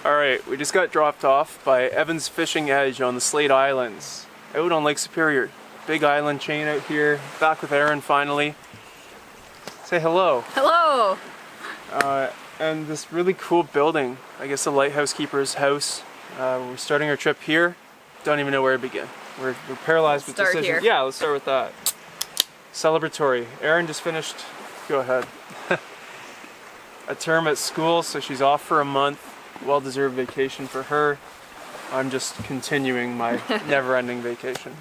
Alright, we just got dropped off by Evan's Fishing Edge on the Slate Islands, out on Lake Superior. Big island chain out here, back with Erin finally. Say hello. Hello! And this really cool building, I guess the lighthouse keeper's house. We're starting our trip here. Don't even know where to begin. We're paralyzed with decisions. Here. Yeah, let's start with that. Celebratory. Erin just finished, go ahead, a term at school, so she's off for a month. Well-deserved vacation for her. I'm just continuing my never-ending vacation.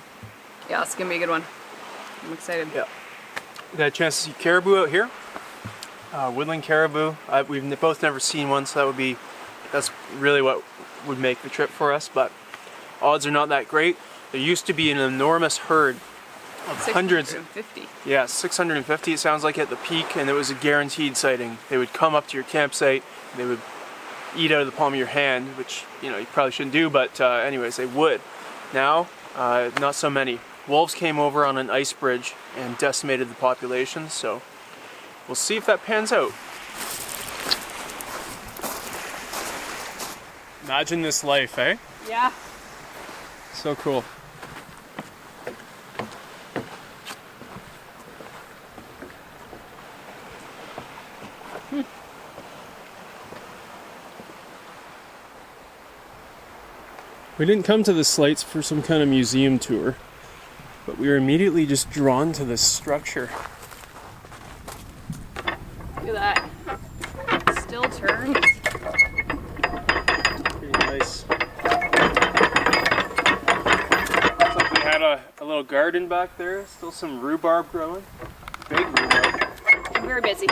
Yeah, it's gonna be a good one. I'm excited. Yeah. We got a chance to see caribou out here. Woodland caribou. We've both never seen one, so that's really what would make the trip for us, but odds are not that great. There used to be an enormous herd of 650. Yeah, 650 it sounds like at the peak, and it was a guaranteed sighting. They would come up to your campsite, they would eat out of the palm of your hand, which you probably shouldn't do, but anyways, they would. Now, not so many. Wolves came over on an ice bridge and decimated the population, so we'll see if that pans out. Imagine this life, eh? Yeah. So cool. We didn't come to the Slates for some kind of museum tour, but we were immediately just drawn to this structure. Look at that. Still turns. Pretty nice. Looks like we had a little garden back there, still some rhubarb growing. Big rhubarb. I'm very busy.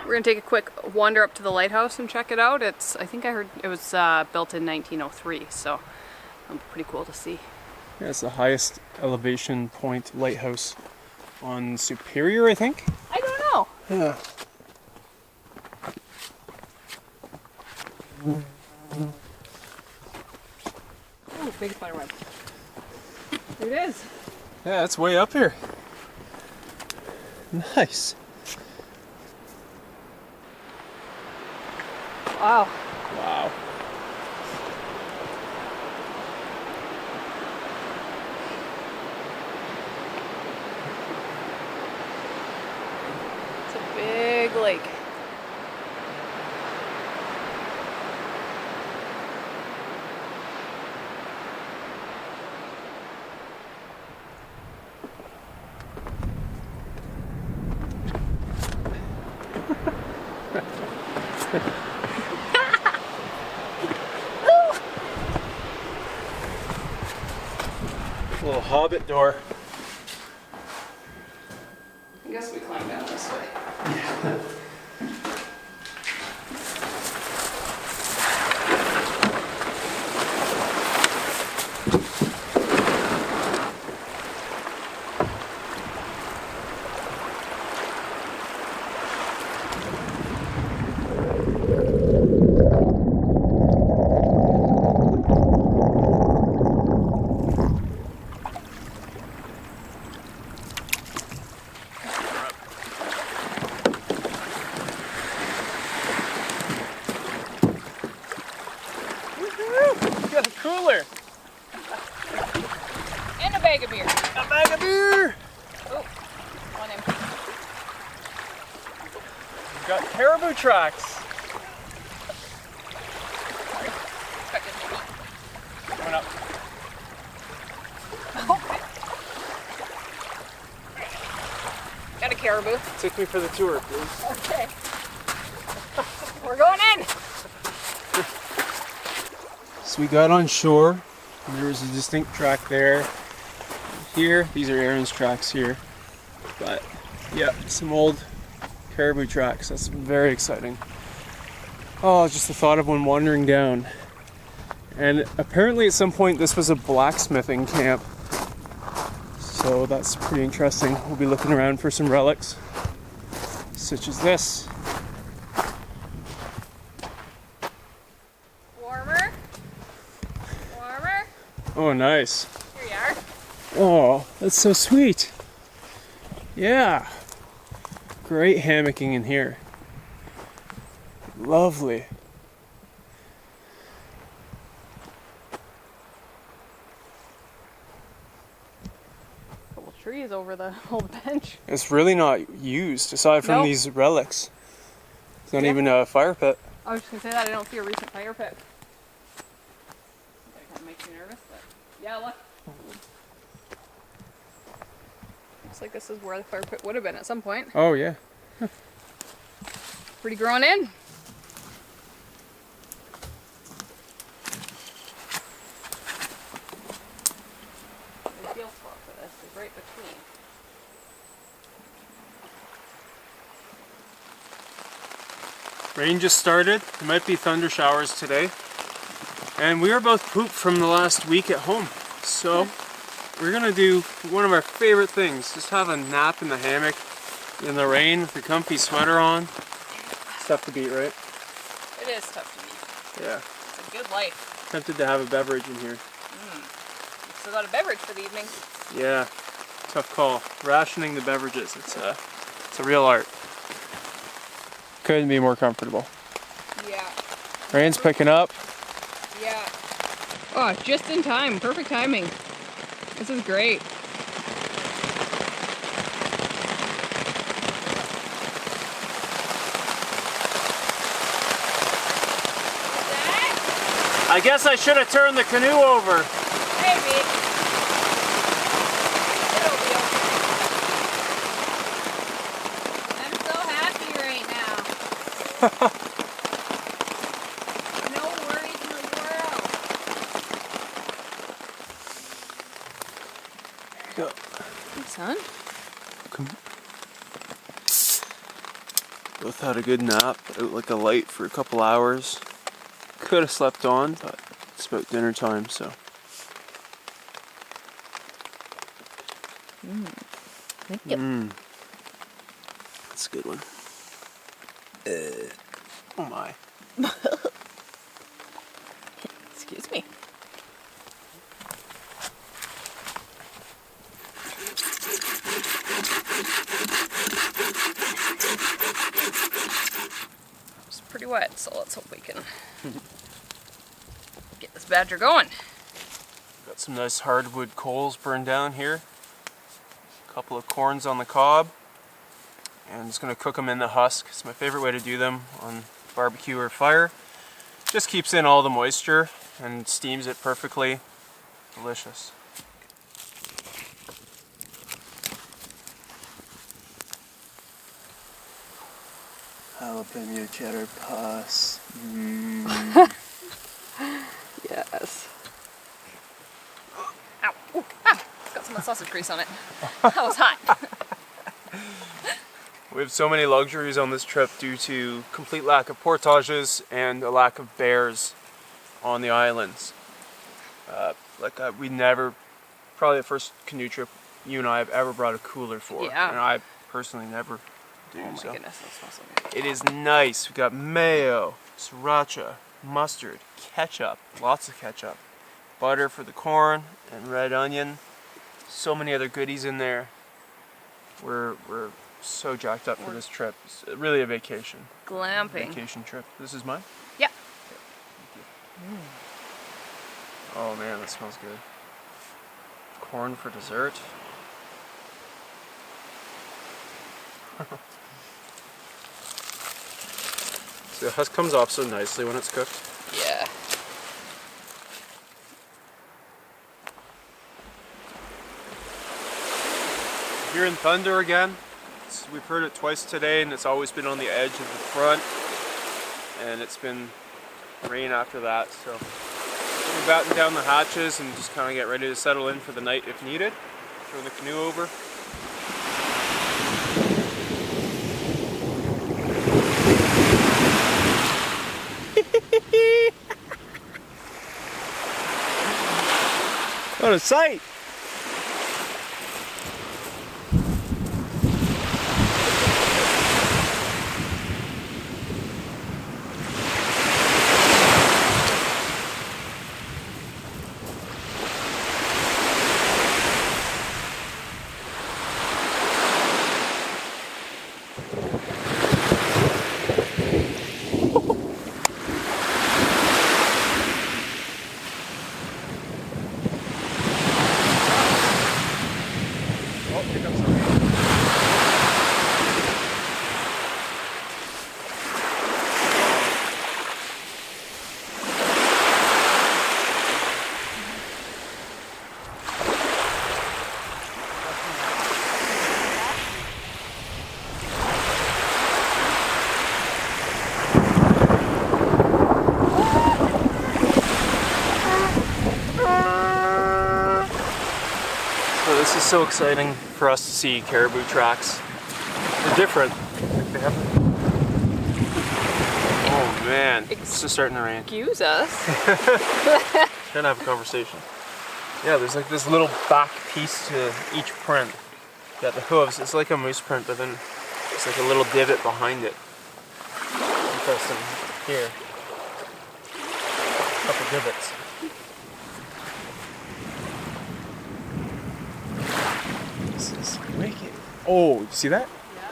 We're gonna take a quick wander up to the lighthouse and check it out. I think I heard it was built in 1903, so pretty cool to see. Yeah, it's the highest elevation point lighthouse on Superior, I think. I don't know. Yeah. Oh, big spider web. There it is. Yeah, it's way up here. Nice. Wow. Wow. It's a big lake. Little hobbit door. I guess we climb down this way. Got a cooler. And a bag of beer. A bag of beer. Oh, one empty. We've got caribou tracks. Coming up. Okay. Got a caribou. Take me for the tour, please. Okay. We're going in. So we got on shore, and there was a distinct track there. Here, these are Erin's tracks here. But yeah, some old caribou tracks. That's very exciting. Oh, just the thought of one wandering down. And apparently at some point this was a blacksmithing camp. So that's pretty interesting. We'll be looking around for some relics, such as this. Oh, nice. Here you are. Oh, that's so sweet. Yeah. Great hammocking in here. Lovely. Couple trees over the old bench. It's really not used, aside from Nope. these relics. It's not Yeah. even a fire pit. I was just gonna say that I don't see a recent fire pit. That kind of makes me nervous, but yeah, look. Looks like this is where the fire pit would have been at some point. Oh yeah. Pretty grown in. The ideal spot for this is right between. Rain just started. There might be thunder showers today. And we were both pooped from the last week at home. So we're gonna do one of our favorite things. Just have a nap in the hammock in the rain with a comfy sweater on. It's tough to beat, right? It is tough to beat. Yeah. It's a good life. Tempted to have a beverage in here. You still got a beverage for the evening. Yeah. Tough call. Rationing the beverages. It's a real art. Couldn't be more comfortable. Yeah. Rain's picking up. Yeah. Oh, just in time. Perfect timing. This is great. I guess I should have turned the canoe over. Maybe. It'll be okay. I'm so happy right now. No worries in the world. Go. Hey, son. Both had a good nap, out like a light for a couple hours. Could have slept on, but it's about dinner time, so. Thank you. That's a good one. Oh my. Excuse me. It's pretty wet, so let's hope we can get this badger going. Got some nice hardwood coals burned down here. A couple of corns on the cob. And just gonna cook them in the husk. It's my favorite way to do them on barbecue or fire. Just keeps in all the moisture and steams it perfectly. Delicious. Jalapeno cheddar pus. Yes. Ow. Ooh. Ah. It's got some of the sausage grease on it. That was hot. We have so many luxuries on this trip due to complete lack of portages and a lack of bears on the islands. We never, probably the first canoe trip you and I have ever brought a cooler for. Yeah. And I personally never do. Oh my so. goodness, that smells so good. It is nice. We got mayo, sriracha, mustard, ketchup, lots of ketchup, butter for the corn, and red onion. So many other goodies in there. We're so jacked up for this trip. It's really a vacation. Glamping. Vacation trip. This is mine? Yeah. Oh man, that smells good. Corn for dessert. See, the husk comes off so nicely when it's cooked. Yeah. Hearing thunder again. We've heard it twice today, and it's always been on the edge of the front, and it's been rain after that, so we're batting down the hatches and just kind of get ready to settle in for the night if needed. Turn the canoe over. What a sight! so exciting for us to see caribou tracks. They're different. They haven't. Oh man, it's just starting to rain. Excuse us. Trying to have a conversation. Yeah, there's like this little back piece to each print. Got the hooves. It's like a moose print, but then it's like a little divot behind it. Interesting. Here. A couple divots. This is wicked. Oh, you see that? Yeah.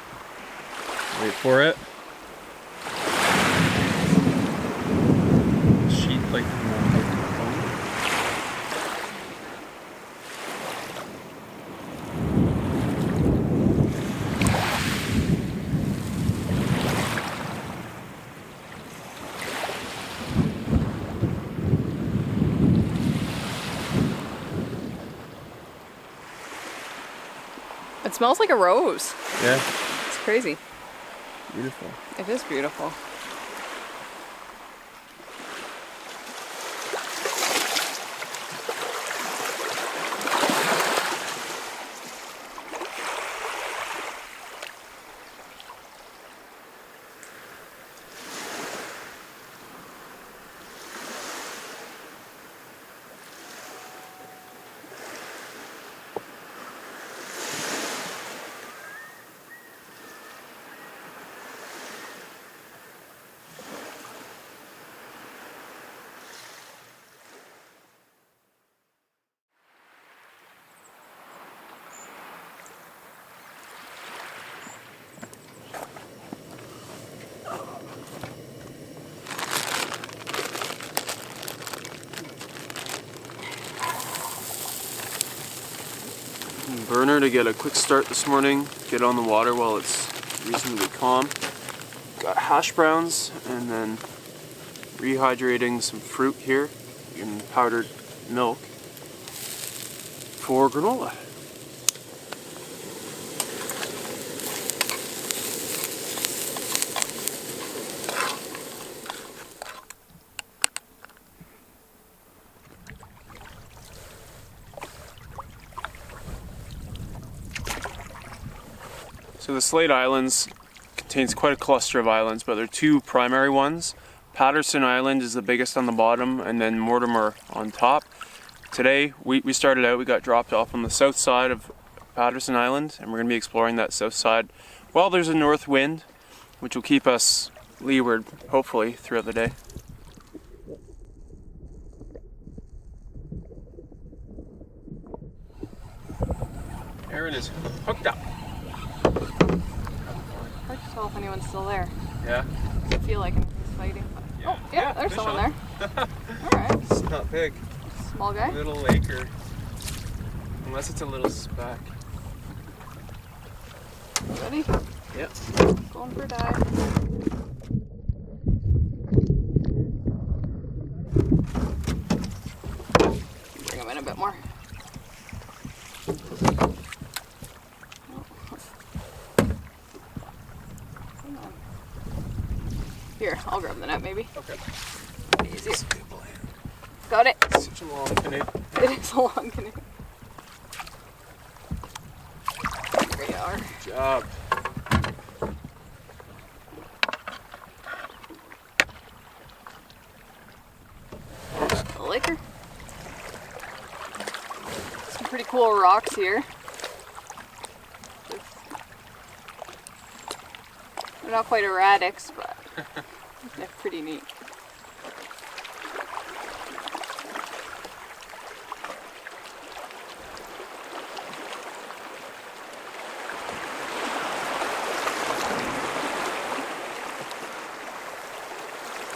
Wait for it. Sheet like It smells like a rose. yeah. It's crazy. Beautiful. It is beautiful. Burner to get a quick start this morning, get on the water while it's reasonably calm. Got hash browns and then rehydrating some fruit here in powdered milk for granola. So the Slate Islands contains quite a cluster of islands, but there are two primary ones. Patterson Island is the biggest on the bottom, and then Mortimer on top. Today we started out, we got dropped off on the south side of Patterson Island, and we're going to be exploring that south side while there's a north wind, which will keep us leeward, hopefully, throughout the day. Aaron is hooked up. Hard to tell if anyone's still there. Yeah? Doesn't feel like anyone's fighting. But... Yeah. Oh, yeah, there's someone there. Alright. It's not big. Small guy. Little laker. Unless it's a little speck. Ready? Yep. Going for a dive. Bring him in a bit more. Here, I'll grab the net maybe. Okay. Easy. Got it. Such a long canoe. It is a long canoe. There you are. Good job. The liquor. Some pretty cool rocks here. They're not quite erratics, but they're pretty neat.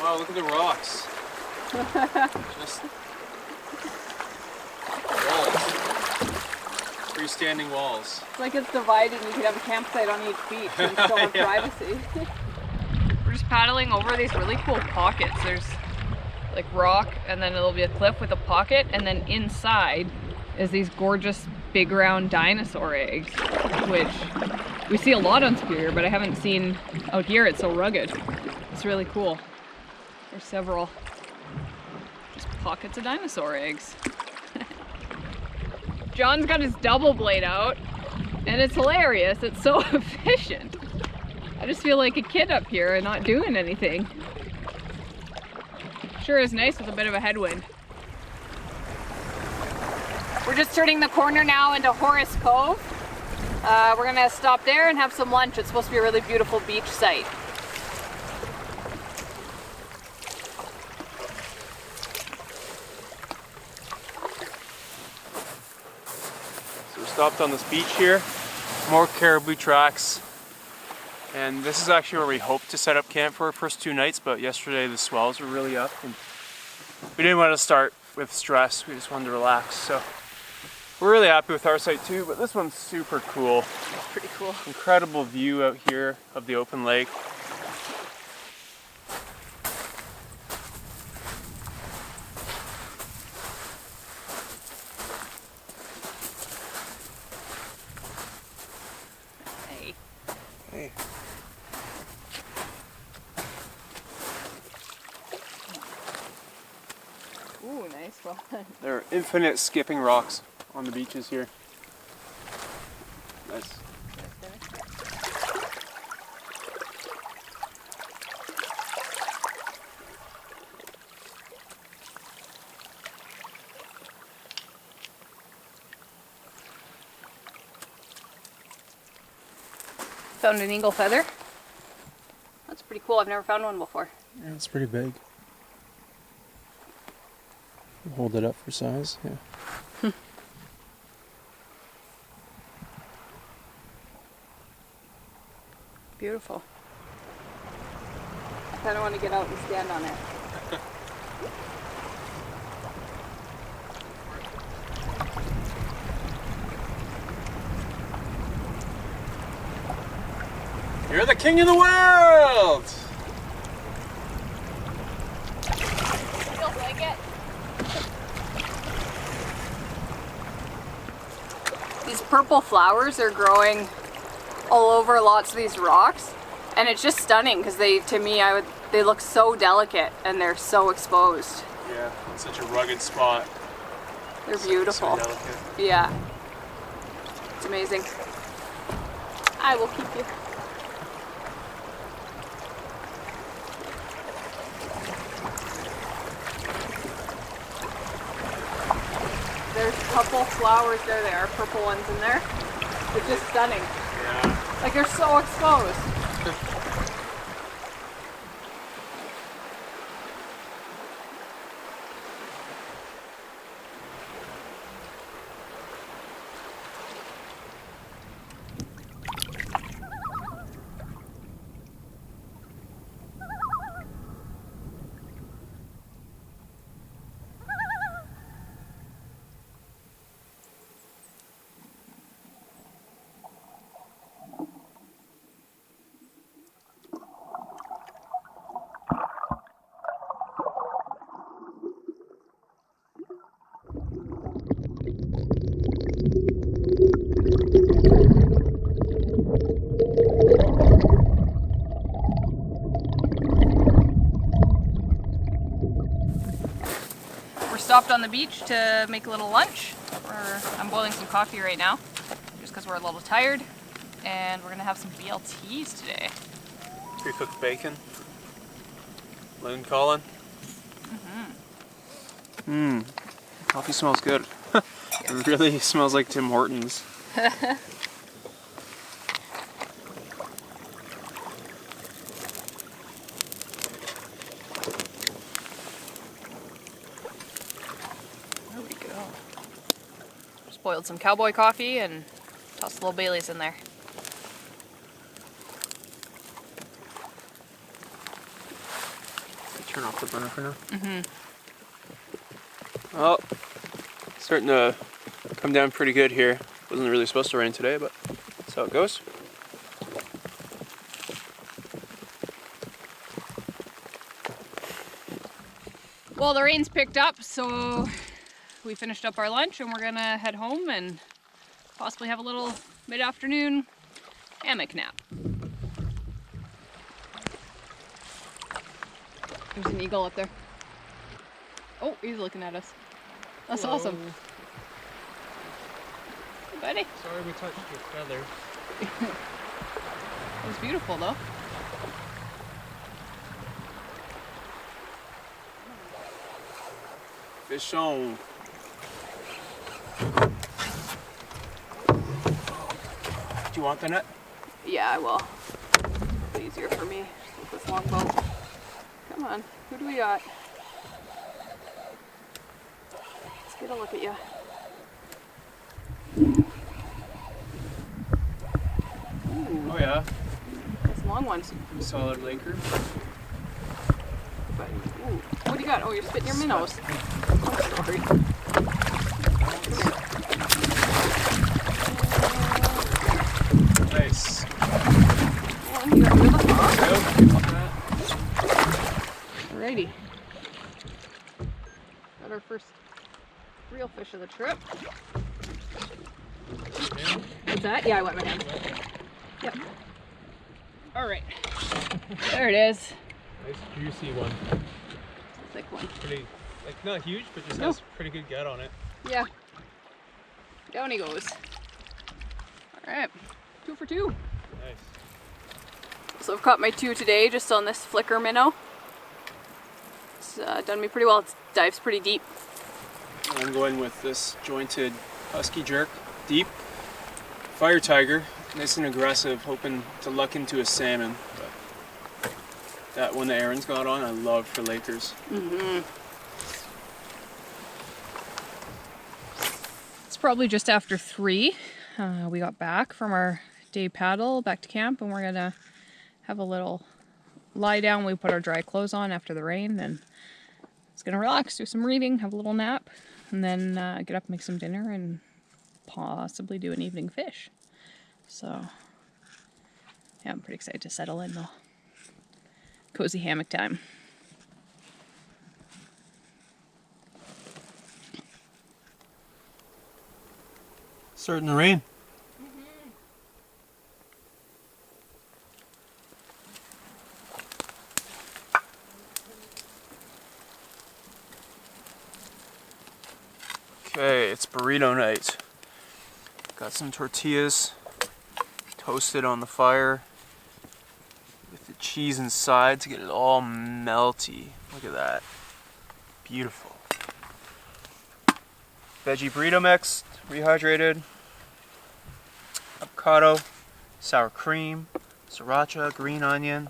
Wow, look at the rocks. Just walls. Freestanding walls. It's like it's divided and you could have a campsite on each beach and still have privacy. We're just paddling over these really cool pockets. There's like rock and then it'll be a cliff with a pocket, and then inside is these gorgeous big round dinosaur eggs, which we see a lot on Superior, but I haven't seen out here. It's so rugged. It's really cool. There's several just pockets of dinosaur eggs. John's got his double blade out, and it's hilarious. It's so efficient. I just feel like a kid up here and not doing anything. Sure is nice with a bit of a headwind. We're just turning the corner now into Horace Cove. We're gonna stop there and have some lunch. It's supposed to be a really beautiful beach site. So we stopped on this beach here. More caribou tracks. And this is actually where we hoped to set up camp for our first 2 nights, but yesterday the swells were really up and we didn't want to start with stress. We just wanted to relax. So we're really happy with our site too, but this one's super cool. It's pretty cool. Incredible view out here of the open lake. Hey. Hey. Ooh, nice one. There are infinite skipping rocks on the beaches here. Nice. Found an eagle feather. That's pretty cool. I've never found one before. Yeah, it's pretty big. Hold it up for size, yeah. Beautiful. I kind of want to get out and stand on it. You're the king of the world! Feels like it. These purple flowers are growing all over lots of these rocks, and it's just stunning because they look so delicate and they're so exposed. Yeah, it's such a rugged spot. They're beautiful. So delicate. Yeah. It's amazing. I will keep you. There's a couple flowers, there they are, purple ones in there. They're just stunning. Yeah. Like they're so exposed. Stopped on the beach to make a little lunch. I'm boiling some coffee right now, just because we're a little tired, and we're gonna have some BLTs today. Pre-cooked bacon. Lynn Collin. Coffee smells good. It really smells like Tim Hortons. Boiled some cowboy coffee and tossed a little Baileys in there. Turn off the burner for now. Well, it's starting to come down pretty good here. Wasn't really supposed to rain today, but that's how it goes. Well, the rain's picked up, so we finished up our lunch and we're gonna head home and possibly have a little mid-afternoon hammock nap. There's an eagle up there. Oh, he's looking at us. That's awesome. buddy. Sorry we touched your feather. It was beautiful though. Fish on. Do you want the net? Yeah, I will. It's easier for me with this long boat. Come on, who do we got? Let's get a look at you. Oh yeah. Nice long ones. Solid Laker. But, ooh, what do you got? Oh, you're spitting your minnows. I'm sorry. Nice. One here under the hawk. Alrighty. Got our first real fish of the trip. What's that? Yeah, I wet my hand. Yep. Alright. There it is. Nice juicy one. Thick one. Pretty, like not huge, but just has pretty good gut on it. Yeah. Down he goes. Alright. 2 for 2. Nice. So I've caught my 2 today just on this flicker minnow. It's done me pretty well. It dives pretty deep. I'm going with this jointed husky jerk, deep. Fire tiger, nice and aggressive, hoping to luck into a salmon. But that one that Aaron's got on, I love for Lakers. It's probably just after 3. We got back from our day paddle back to camp, and we're gonna have a little lie down. We put our dry clothes on after the rain, and it's gonna relax, do some reading, have a little nap, and then get up, make some dinner, and possibly do an evening fish. So yeah, I'm pretty excited to settle in though. Cozy hammock time. Starting to rain. Okay, it's burrito night. Got some tortillas toasted on the fire with the cheese inside to get it all melty. Look at that. Beautiful. Veggie burrito mix, rehydrated. Avocado, sour cream, sriracha, green onion.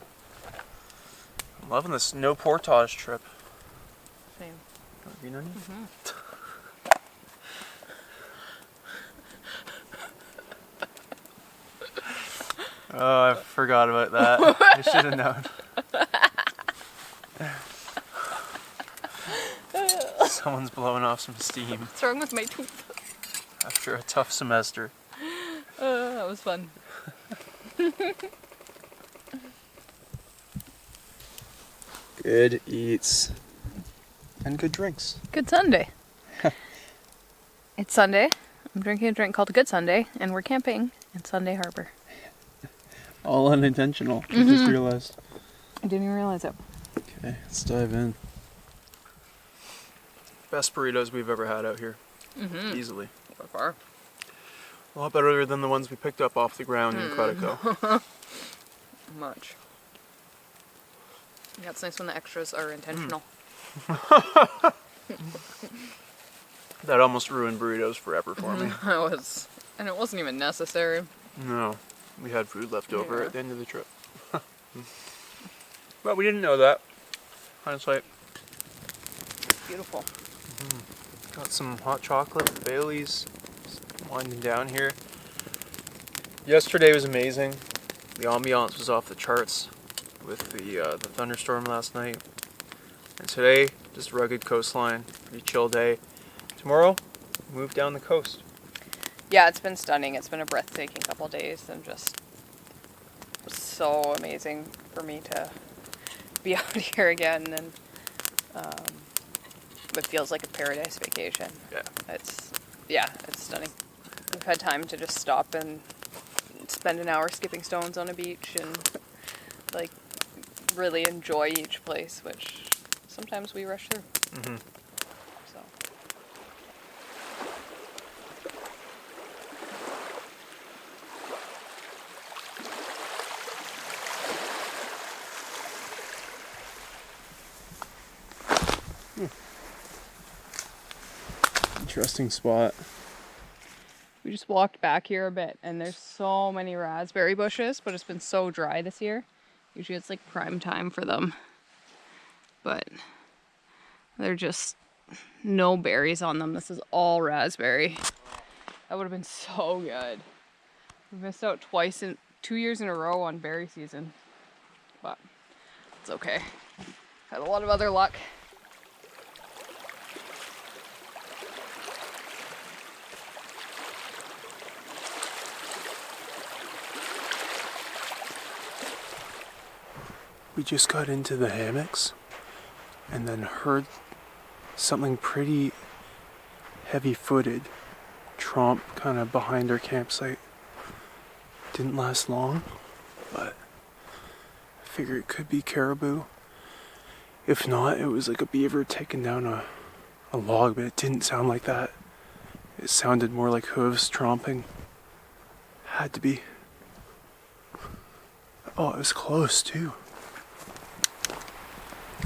I'm loving this no portage trip. Same. Green onion? Oh, I forgot about that. I should have known. Someone's blowing off some steam What's wrong with my tooth? after a tough semester. That was fun. Good eats. And good drinks. Good Sunday. It's Sunday. I'm drinking a drink called a Good Sunday, and we're camping in Sunday Harbor. All unintentional. I just realized. I didn't even realize it. Okay, let's dive in. Best burritos we've ever had out here. Easily. So far. A lot better than the ones we picked up off the ground in Quetico. Much. Yeah, it's nice when the extras are intentional. That almost ruined burritos forever for me. And it wasn't even necessary. No, we had food left over at the end of the trip. But we didn't know that. Hindsight. Beautiful. Got some hot chocolate with Bailey's. Just winding down here. Yesterday was amazing. The ambiance was off the charts with the thunderstorm last night. And today, just rugged coastline, pretty chill day. Tomorrow, move down the coast. Yeah, it's been stunning. It's been a breathtaking couple days, and just so amazing for me to be out here again. And it feels like a paradise vacation. Yeah. It's stunning. We've had time to just stop and spend an hour skipping stones on a beach and like really enjoy each place, which sometimes we rush through. So Interesting spot. We just walked back here a bit and there's so many raspberry bushes, but it's been so dry this year. Usually it's like prime time for them. But they're just no berries on them. This is all raspberry. That would have been so good. We missed out twice in 2 years in a row on berry season. But it's okay. Had a lot of other luck. We just got into the hammocks and then heard something pretty heavy-footed tromp kind of behind our campsite. Didn't last long, but I figure it could be caribou. If not, it was like a beaver taking down a log, but it didn't sound like that. It sounded more like hooves tromping. Had to be. Oh, it was close too.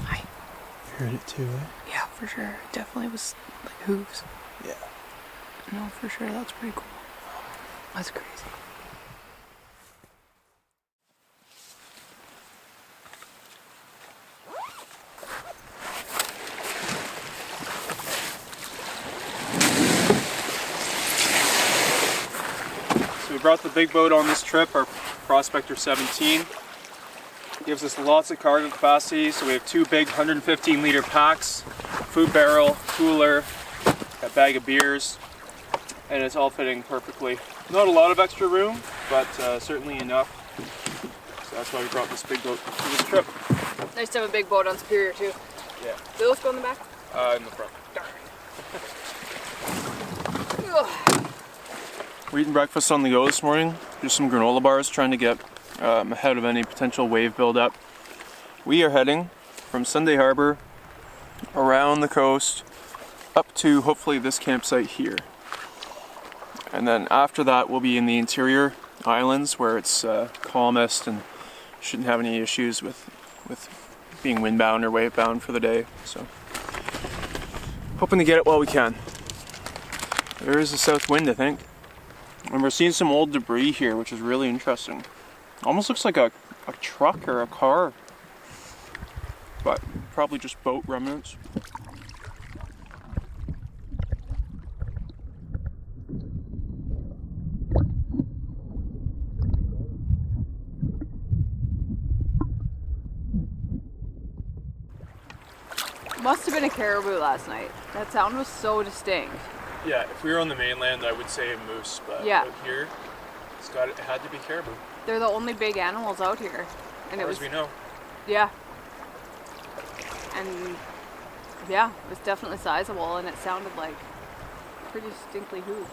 Hi. Heard it too, eh? Yeah, for sure. It definitely was like hooves. Yeah. No, for sure. That's pretty cool. That's crazy. So we brought the big boat on this trip, our Prospector 17. Gives us lots of cargo capacity, so we have 2 big 115 liter packs, food barrel, cooler, a bag of beers, and it's all fitting perfectly. Not a lot of extra room, but certainly enough. So that's why we brought this big boat for this trip. Nice to have a big boat on Superior too. Yeah. Do those go in the back? In the front. Ugh. We're eating breakfast on the go this morning. Just some granola bars, trying to get ahead of any potential wave buildup. We are heading from Sunday Harbor around the coast up to hopefully this campsite here. And then after that we'll be in the interior islands where it's calmest and shouldn't have any issues with being windbound or wavebound for the day. So hoping to get it while we can. There is a south wind, I think. And we're seeing some old debris here, which is really interesting. Almost looks like a truck or a car. But probably just boat remnants. Must have been a caribou last night. That sound was so distinct. Yeah, if we were on the mainland, I would say a moose, but yeah. Out here, it had to be caribou. They're the only big animals out here, and as far as we know. Yeah. And yeah, it was definitely sizable, and it sounded like pretty distinctly hooves.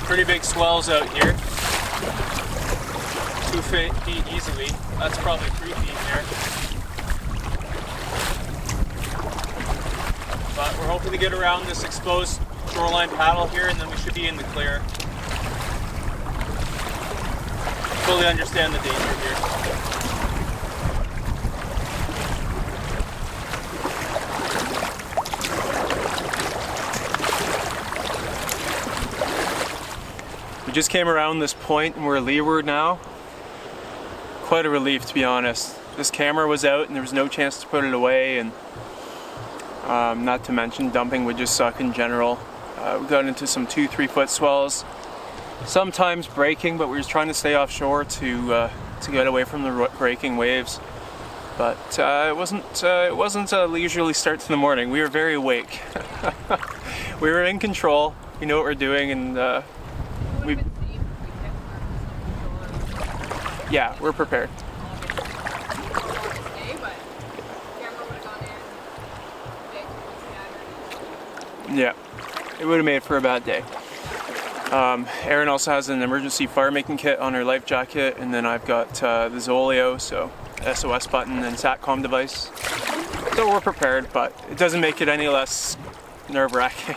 Pretty big swells out here. 2 feet easily. That's probably 3 feet there. But we're hoping to get around this exposed shoreline paddle here, and then we should be in the clear. Fully understand the danger here. Just came around this point and we're leeward now. Quite a relief, to be honest. This camera was out and there was no chance to put it away, and not to mention dumping would just suck in general. We got into some 2-3 foot swells, sometimes breaking, but we were trying to stay offshore to get away from the breaking waves. But it wasn't a leisurely start to the morning. We were very awake. We were in control. We know what we're doing, and yeah, we're prepared. Yeah, it would have made for a bad day. Erin also has an emergency fire making kit on her life jacket, and then I've got the Zoleo, so SOS button and SATCOM device. So we're prepared, but it doesn't make it any less nerve-wracking.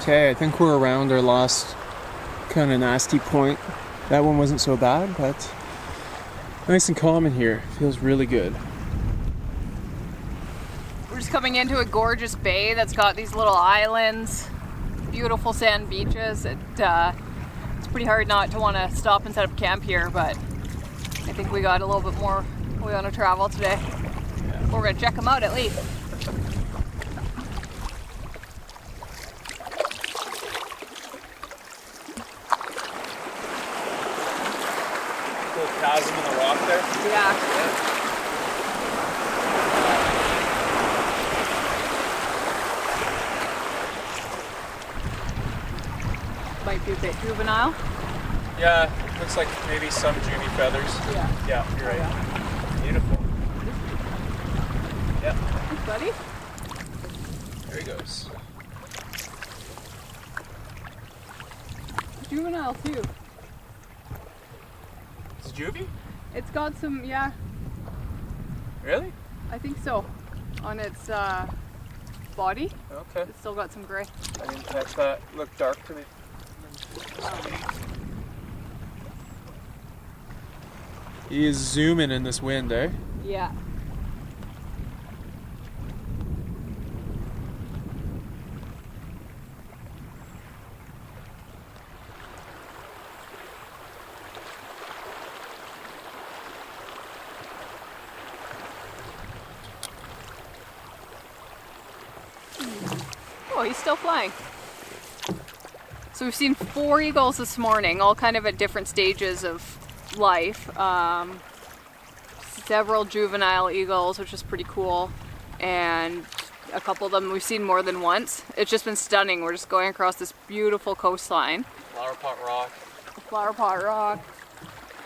Okay, I think we're around our last kind of nasty point. That one wasn't so bad, but nice and calm in here. Feels really good. We're just coming into a gorgeous bay that's got these little islands, beautiful sand beaches. It's pretty hard not to want to stop and set up camp here, but I think we got a little bit more we want to travel today. Yeah. We're going to check them out at least. Chasm in the rock there? Yeah. Might be a bit juvenile. Yeah, looks like maybe some juvie feathers. Yeah. Yeah, you're right. Yeah. Beautiful. Yeah. Thanks, buddy. There he goes. Juvenile too. It's juvie? It's got some, yeah, Really? I think so. On its body, Okay. it's still got some gray. I didn't catch that. Looked dark to me. He is zooming in this wind, eh? Yeah. Oh, he's still flying. So we've seen 4 eagles this morning, all kind of at different stages of life. Several juvenile eagles, which is pretty cool, and a couple of them we've seen more than once. It's just been stunning. We're just going across this beautiful coastline. Flower pot rock. Flower pot rock,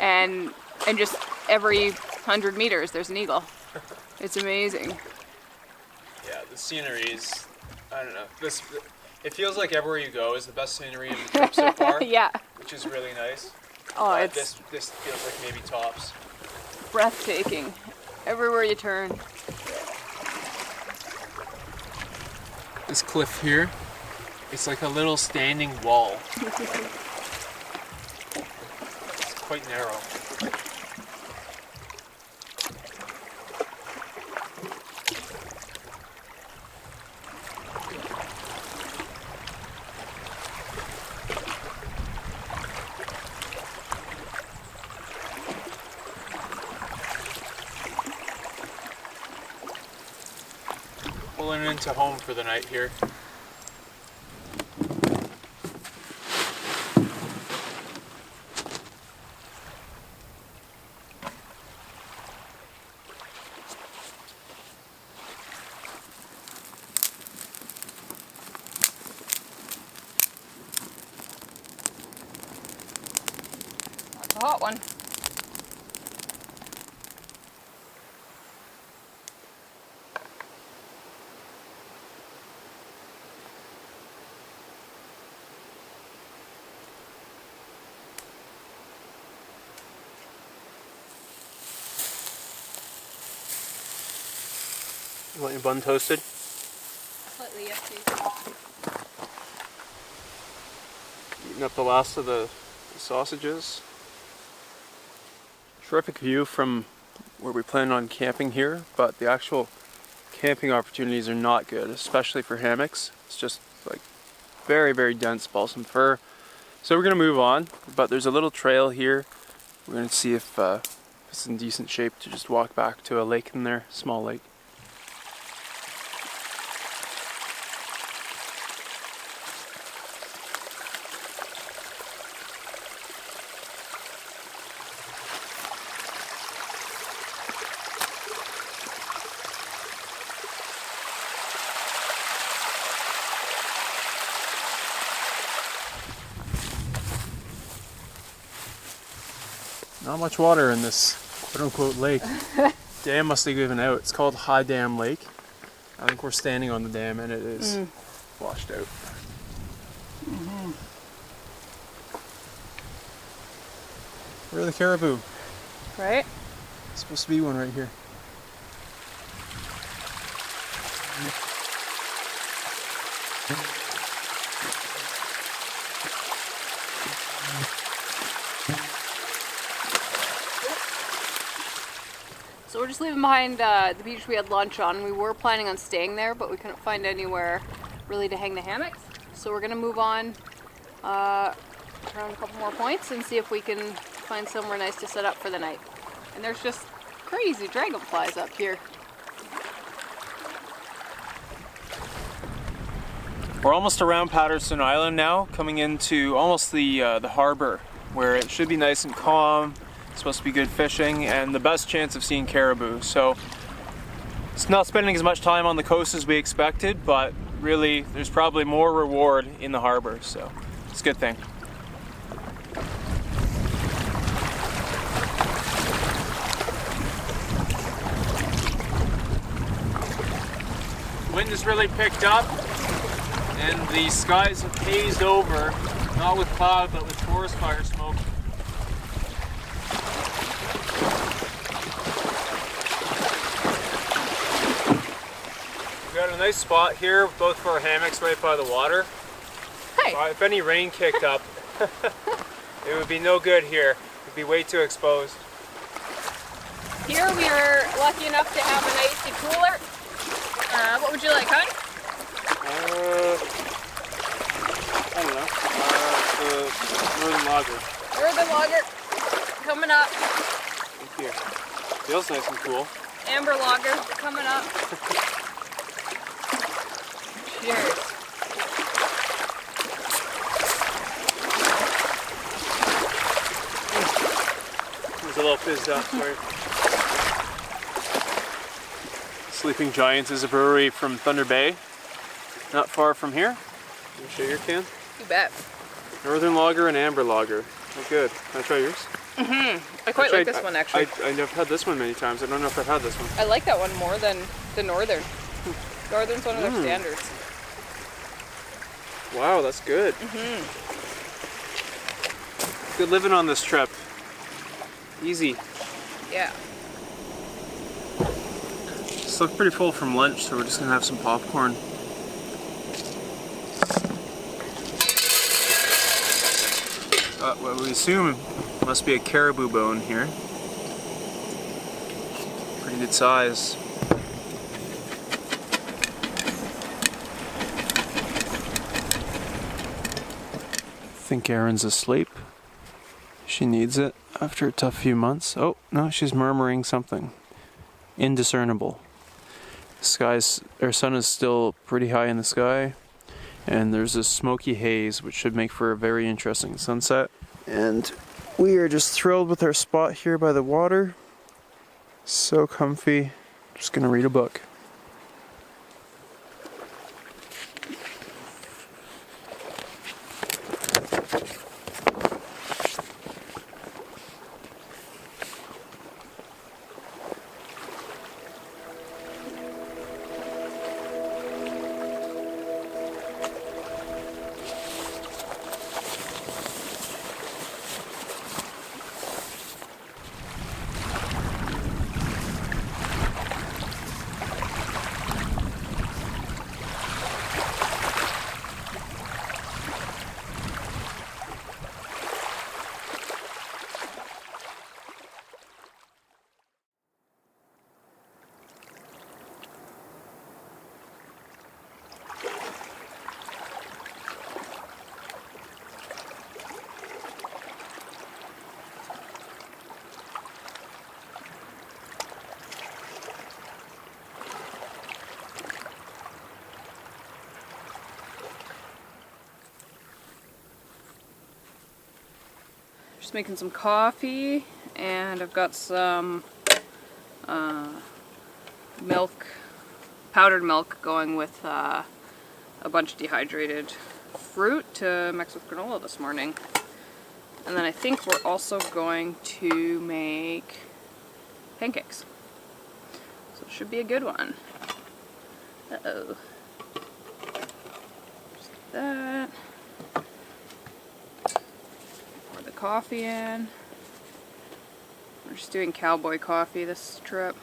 and just every 100 meters there's an eagle. It's amazing. Yeah, the scenery is, I don't know. It feels like everywhere you go is the best scenery in the trip so far. Yeah. Which is really nice. Oh, But it's this feels like maybe tops. breathtaking. Everywhere you turn. This cliff here, it's like a little standing wall. It's quite narrow. Pulling into home for the night here. That's a hot one. You want your bun toasted? Slightly, yes, please. Eating up the last of the sausages. Terrific view from where we plan on camping here, but the actual camping opportunities are not good, especially for hammocks. It's just like very, very dense balsam fir. So we're gonna move on, but there's a little trail here. We're gonna see if it's in decent shape to just walk back to a lake in there, small lake. Not much water in this quote-unquote lake. dam must have given out. It's called High Dam Lake. I think we're standing on the dam and it is washed out. Where are the caribou? Right? There's supposed to be one right here. So we're just leaving behind the beach we had lunch on. We were planning on staying there, but we couldn't find anywhere really to hang the hammocks. So we're gonna move on around a couple more points and see if we can find somewhere nice to set up for the night. And there's just crazy dragonflies up here. We're almost around Patterson Island now, coming into almost the harbor, where it should be nice and calm. It's supposed to be good fishing and the best chance of seeing caribou. So it's not spending as much time on the coast as we expected, but really there's probably more reward in the harbor, so it's a good thing. Wind has really picked up and the skies have hazed over, not with cloud but with forest fire smoke. We got a nice spot here, both for our hammocks right by the water. Hey! If any rain kicked up, it would be no good here. It would be way too exposed. Here we are lucky enough to have an icy cooler. What would you like, hon? I don't know. The Northern Lager. Northern Lager coming up. Thank you. Feels nice and cool. Amber Lager coming up. Cheers. It was a little fizzed up, sorry. Sleeping Giants is a brewery from Thunder Bay, not far from here. Can you show your can? You bet. Northern Lager and Amber Lager. Oh, good. Can I try yours? I quite like this one, actually. I've had this one many times. I don't know if I've had this one. I like that one more than the Northern. Northern's one of their standards. Wow, that's good. Good living on this trip. Easy. Yeah. Just look pretty full from lunch, so we're just gonna have some popcorn. What we assume must be a caribou bone here. Pretty good size. I think Erin's asleep. She needs it after a tough few months. Oh, no, she's murmuring something. Indiscernible. Our sun is still pretty high in the sky, and there's this smoky haze which should make for a very interesting sunset. And we are just thrilled with our spot here by the water. So comfy. Just gonna read a book. Just making some coffee, and I've got some milk, powdered milk, going with a bunch of dehydrated fruit to mix with granola this morning. And then I think we're also going to make pancakes. So it should be a good one. Uh-oh. Just that. Pour the coffee in. We're just doing cowboy coffee this trip.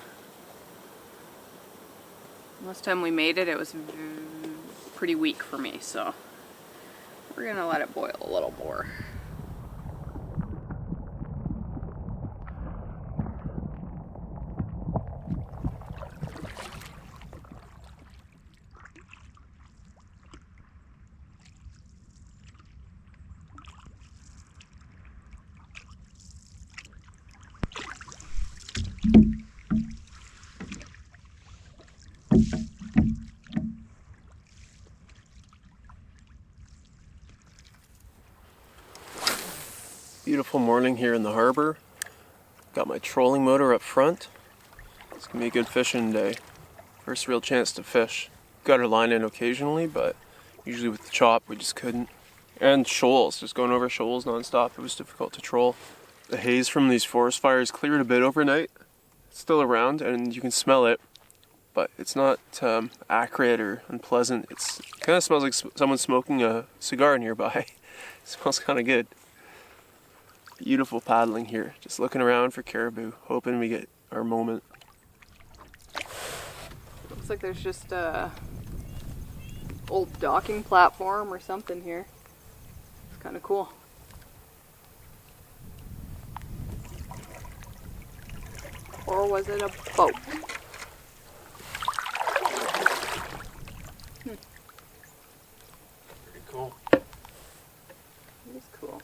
Last time we made it, it was pretty weak for me, so we're gonna let it boil a little more. Beautiful morning here in the harbor. Got my trolling motor up front. It's gonna be a good fishing day. First real chance to fish. Got our line in occasionally, but usually with the chop we just couldn't. And shoals, just going over shoals nonstop. It was difficult to troll. The haze from these forest fires cleared a bit overnight. It's still around and you can smell it, but it's not acrid or unpleasant. It kind of smells like someone smoking a cigar nearby. It smells kind of good. Beautiful paddling here, just looking around for caribou, hoping we get our moment. Looks like there's just a old docking platform or something here. It's kind of cool. Or was it a boat? Pretty cool. It is cool.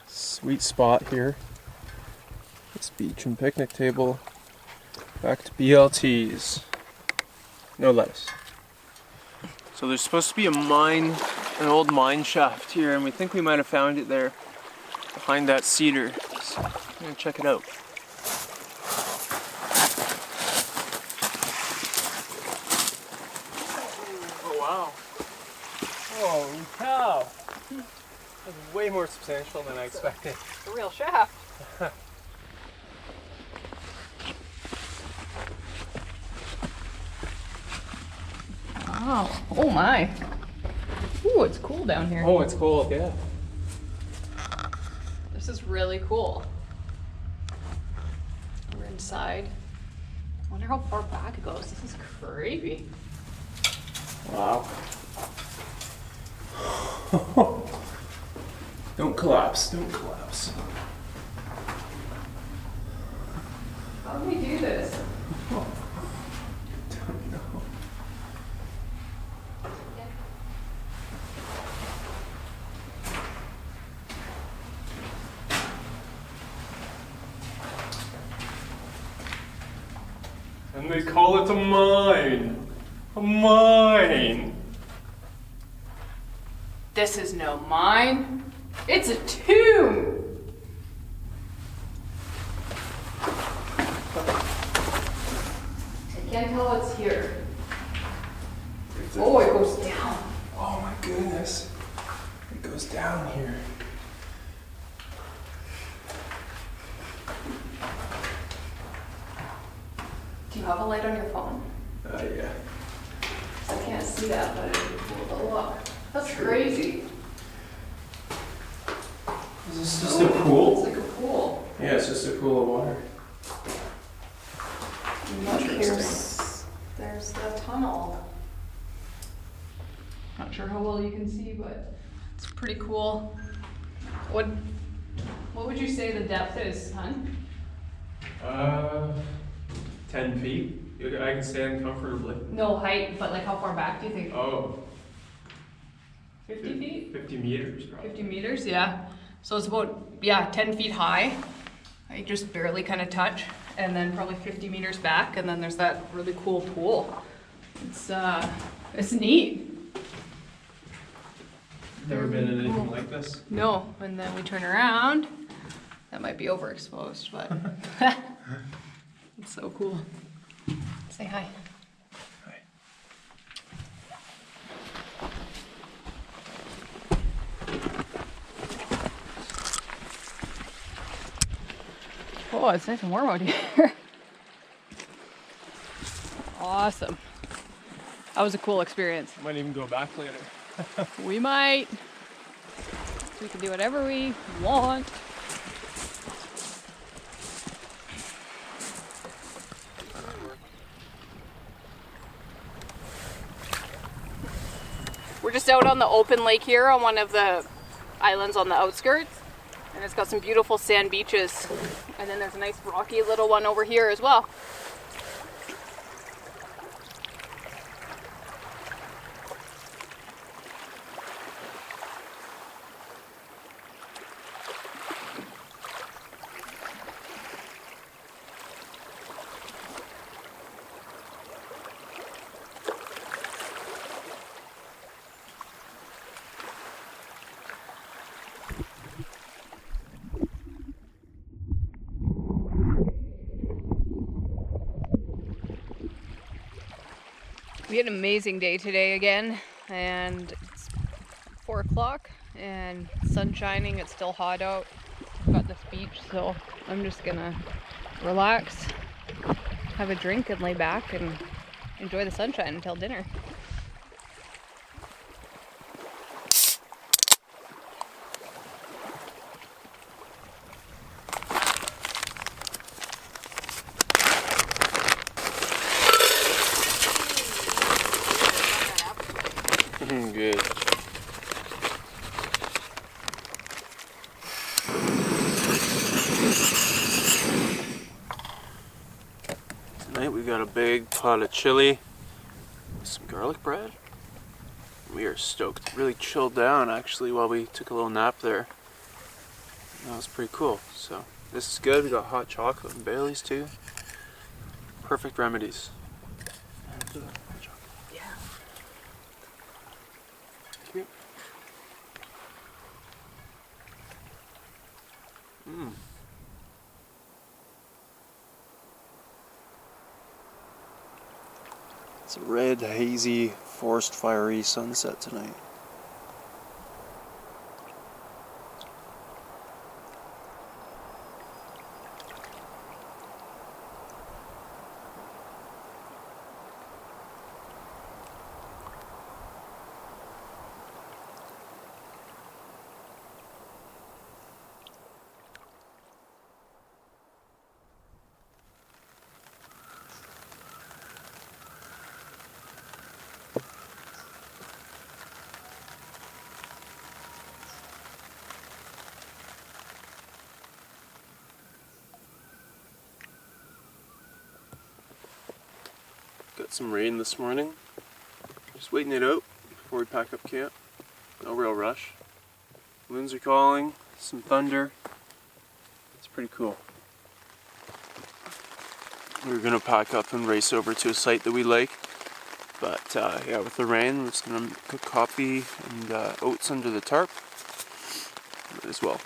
Sweet spot here. This beach and picnic table. Back to BLTs. No lettuce. So there's supposed to be an old mine shaft here, and we think we might have found it there behind that cedar. So I'm gonna check it out. Oh wow. Holy cow. That's way more substantial than I expected. It's a real shaft. Wow. Oh my. Ooh, it's cool down here. Oh, it's cold, yeah. This is really cool. We're inside. I wonder how far back it goes. This is crazy. Wow. Don't collapse, don't collapse. How do we do this? Don't know. And they call it a mine. A mine. This is no mine. It's a tomb. I can't tell what's here. Oh, it goes down. Oh my goodness. It goes down here. Do you have a light on your phone? Yeah. I can't see that, but it'd be cool to look. That's crazy. Is this just a pool? It's like a pool. Yeah, it's just a pool of water. Look, there's the tunnel. Not sure how well you can see, but it's pretty cool. What would you say the depth is, hun? 10 feet. I can stand comfortably. No height, but like how far back do you think? Oh. 50 feet? 50 meters, probably. 50 meters, yeah. So it's about, 10 feet high. I just barely kind of touch. and then probably 50 meters back, and then there's that really cool pool. It's neat. Never been in anything like this? No, and then we turn around. That might be overexposed, but it's so cool. Say hi. Hi. Oh, it's nice and warm out here. Awesome. That was a cool experience. Might even go back later. We might. We can do whatever we want. We're just out on the open lake here on one of the islands on the outskirts. And it's got some beautiful sand beaches. And then there's a nice rocky little one over here as well. We had an amazing day today again, and it's 4 o'clock and sun shining. It's still hot out. We've got this beach, so I'm just gonna relax, have a drink, and lay back and enjoy the sunshine until dinner. Good. Tonight we got a big pot of chili, some garlic bread. We are stoked. Really chilled down actually while we took a little nap there. That was pretty cool. So this is good. We got hot chocolate and Bailey's too. Perfect remedies. It's a red, hazy, forest fiery sunset tonight. Got some rain this morning. Just waiting it out before we pack up camp. No real rush. Winds are calling, some thunder. It's pretty cool. We were gonna pack up and race over to a site that we like, but yeah, with the rain, we're just gonna cook coffee and oats under the tarp as well.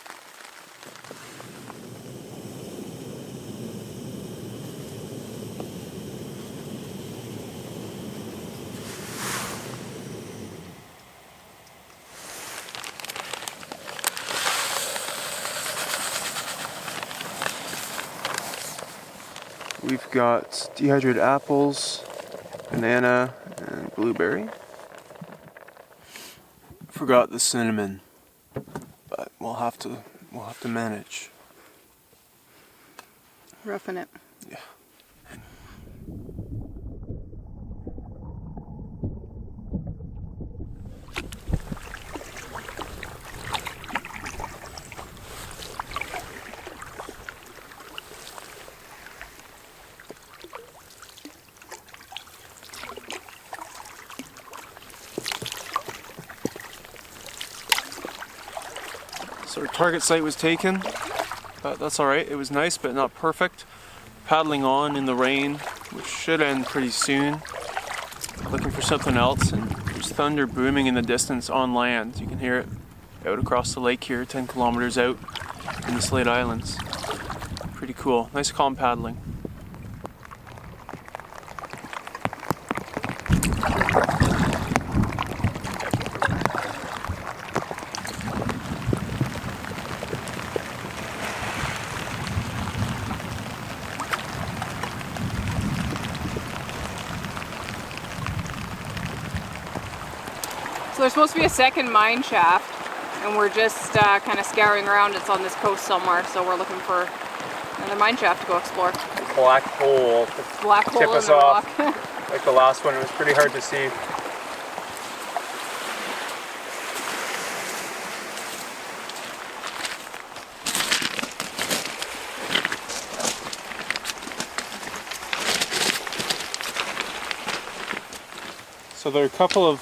We've got dehydrated apples, banana, and blueberry. Forgot the cinnamon, but we'll have to manage. Roughing it. Yeah. So our target site was taken, but that's alright. It was nice, but not perfect. paddling on in the rain, which should end pretty soon. Looking for something else, and there's thunder booming in the distance on land. You can hear it out across the lake here, 10 kilometers out in the Slate Islands. Pretty cool. Nice calm paddling. So there's supposed to be a second mine shaft, and we're just kind of scouring around. It's on this coast somewhere, so we're looking for another mine shaft to go explore. Black hole. Black hole Tip in us the rock. off. Like the last one, it was pretty hard to see. So there are a couple of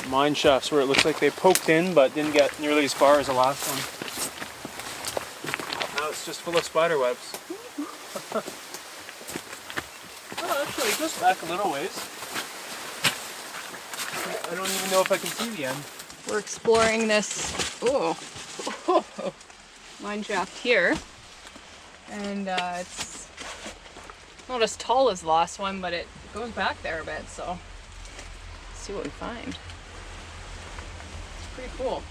mine shafts where it looks like they poked in but didn't get nearly as far as the last one. Now it's just full of spider webs. Oh, actually it goes back a little ways. I don't even know if I can see the end. We're exploring this mine shaft here, and it's not as tall as the last one, but it goes back there a bit, so let's see what we find. It's pretty cool.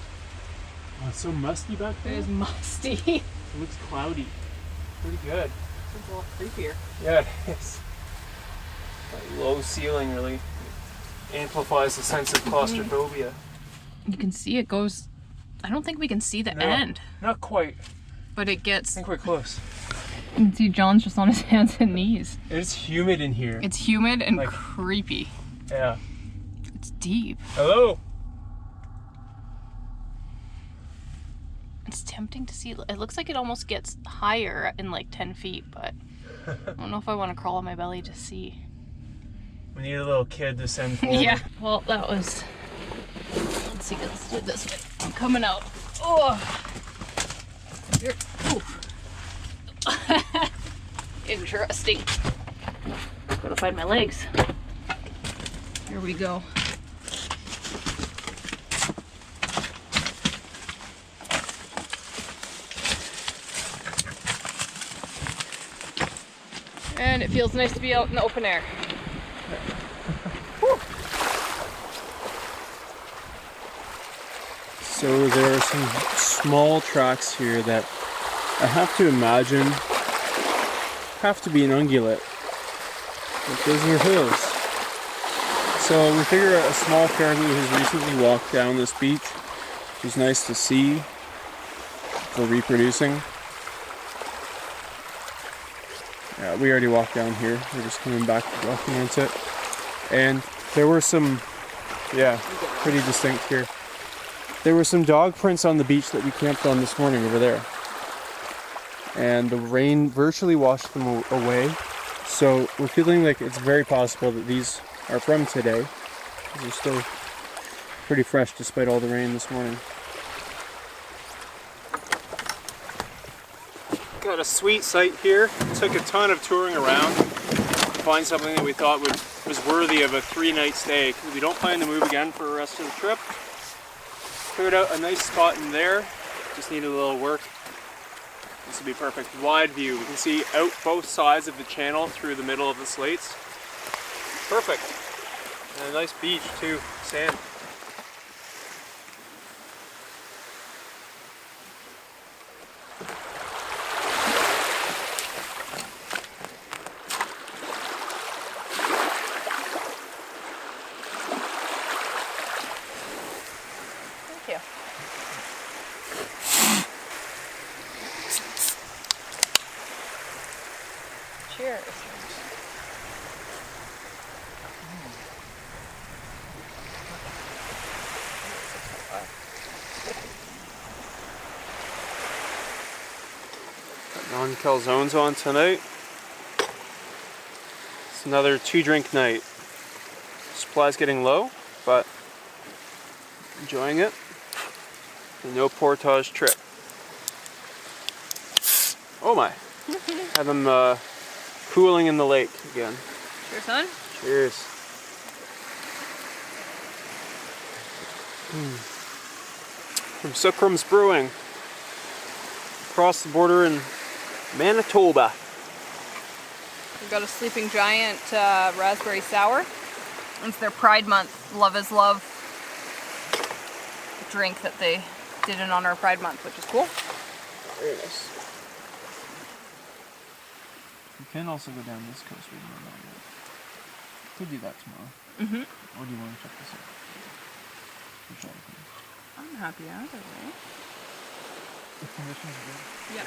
Oh, it's so musty back there. It is musty. It looks cloudy. Pretty good. It's a lot creepier. Yeah, it is. That low ceiling really amplifies the sense of claustrophobia. You can see it goes. I don't think we can see the end, Not quite. but it I gets. think we're close. You can see John's just on his hands and knees. It's humid in here. It's humid and Like- creepy. Yeah. It's deep. Hello? It's tempting to see. It looks like it almost gets higher in like 10 feet, but I don't know if I want to crawl on my belly to see. We need a little kid to send forward. Yeah, well, that was. Let's see, let's do it this way. I'm coming out. Oh! Here. Interesting. Gotta find my legs. Here we go. And it feels nice to be out in the open air. So there are some small tracks here that I have to imagine have to be an ungulate. Like those are hills. So we figure a small caribou has recently walked down this beach, which is nice to see for reproducing. Yeah, we already walked down here. We're just coming back to document it. And there were some, yeah, pretty distinct here. There were some dog prints on the beach that we camped on this morning over there. And the rain virtually washed them away. So we're feeling like it's very possible that these are from today. They're still pretty fresh despite all the rain this morning. Got a sweet site here. Took a ton of touring around to find something that we thought was worthy of a 3-night stay. We don't plan to move again for the rest of the trip. Figured out a nice spot in there. Just needed a little work. This would be perfect. Wide view. We can see out both sides of the channel through the middle of the slates. Perfect. And a nice beach too. Sand. Cheers. Non-calzones on tonight. It's another 2-drink night. Supply's getting low, but enjoying it. The no portage trip. Oh my! Had them pooling in the lake again. Cheers, son. Cheers. From Sucrum's Brewing, across the border in Manitoba. We've got a Sleeping Giant raspberry sour. It's their Pride Month Love is Love drink that they did in honor of Pride Month, which is cool. Very nice. You can also go down this coast right now. Could do that tomorrow. Mm-hmm. Or do you want to check this out? I'm happy either way. The conditions are good. Yeah.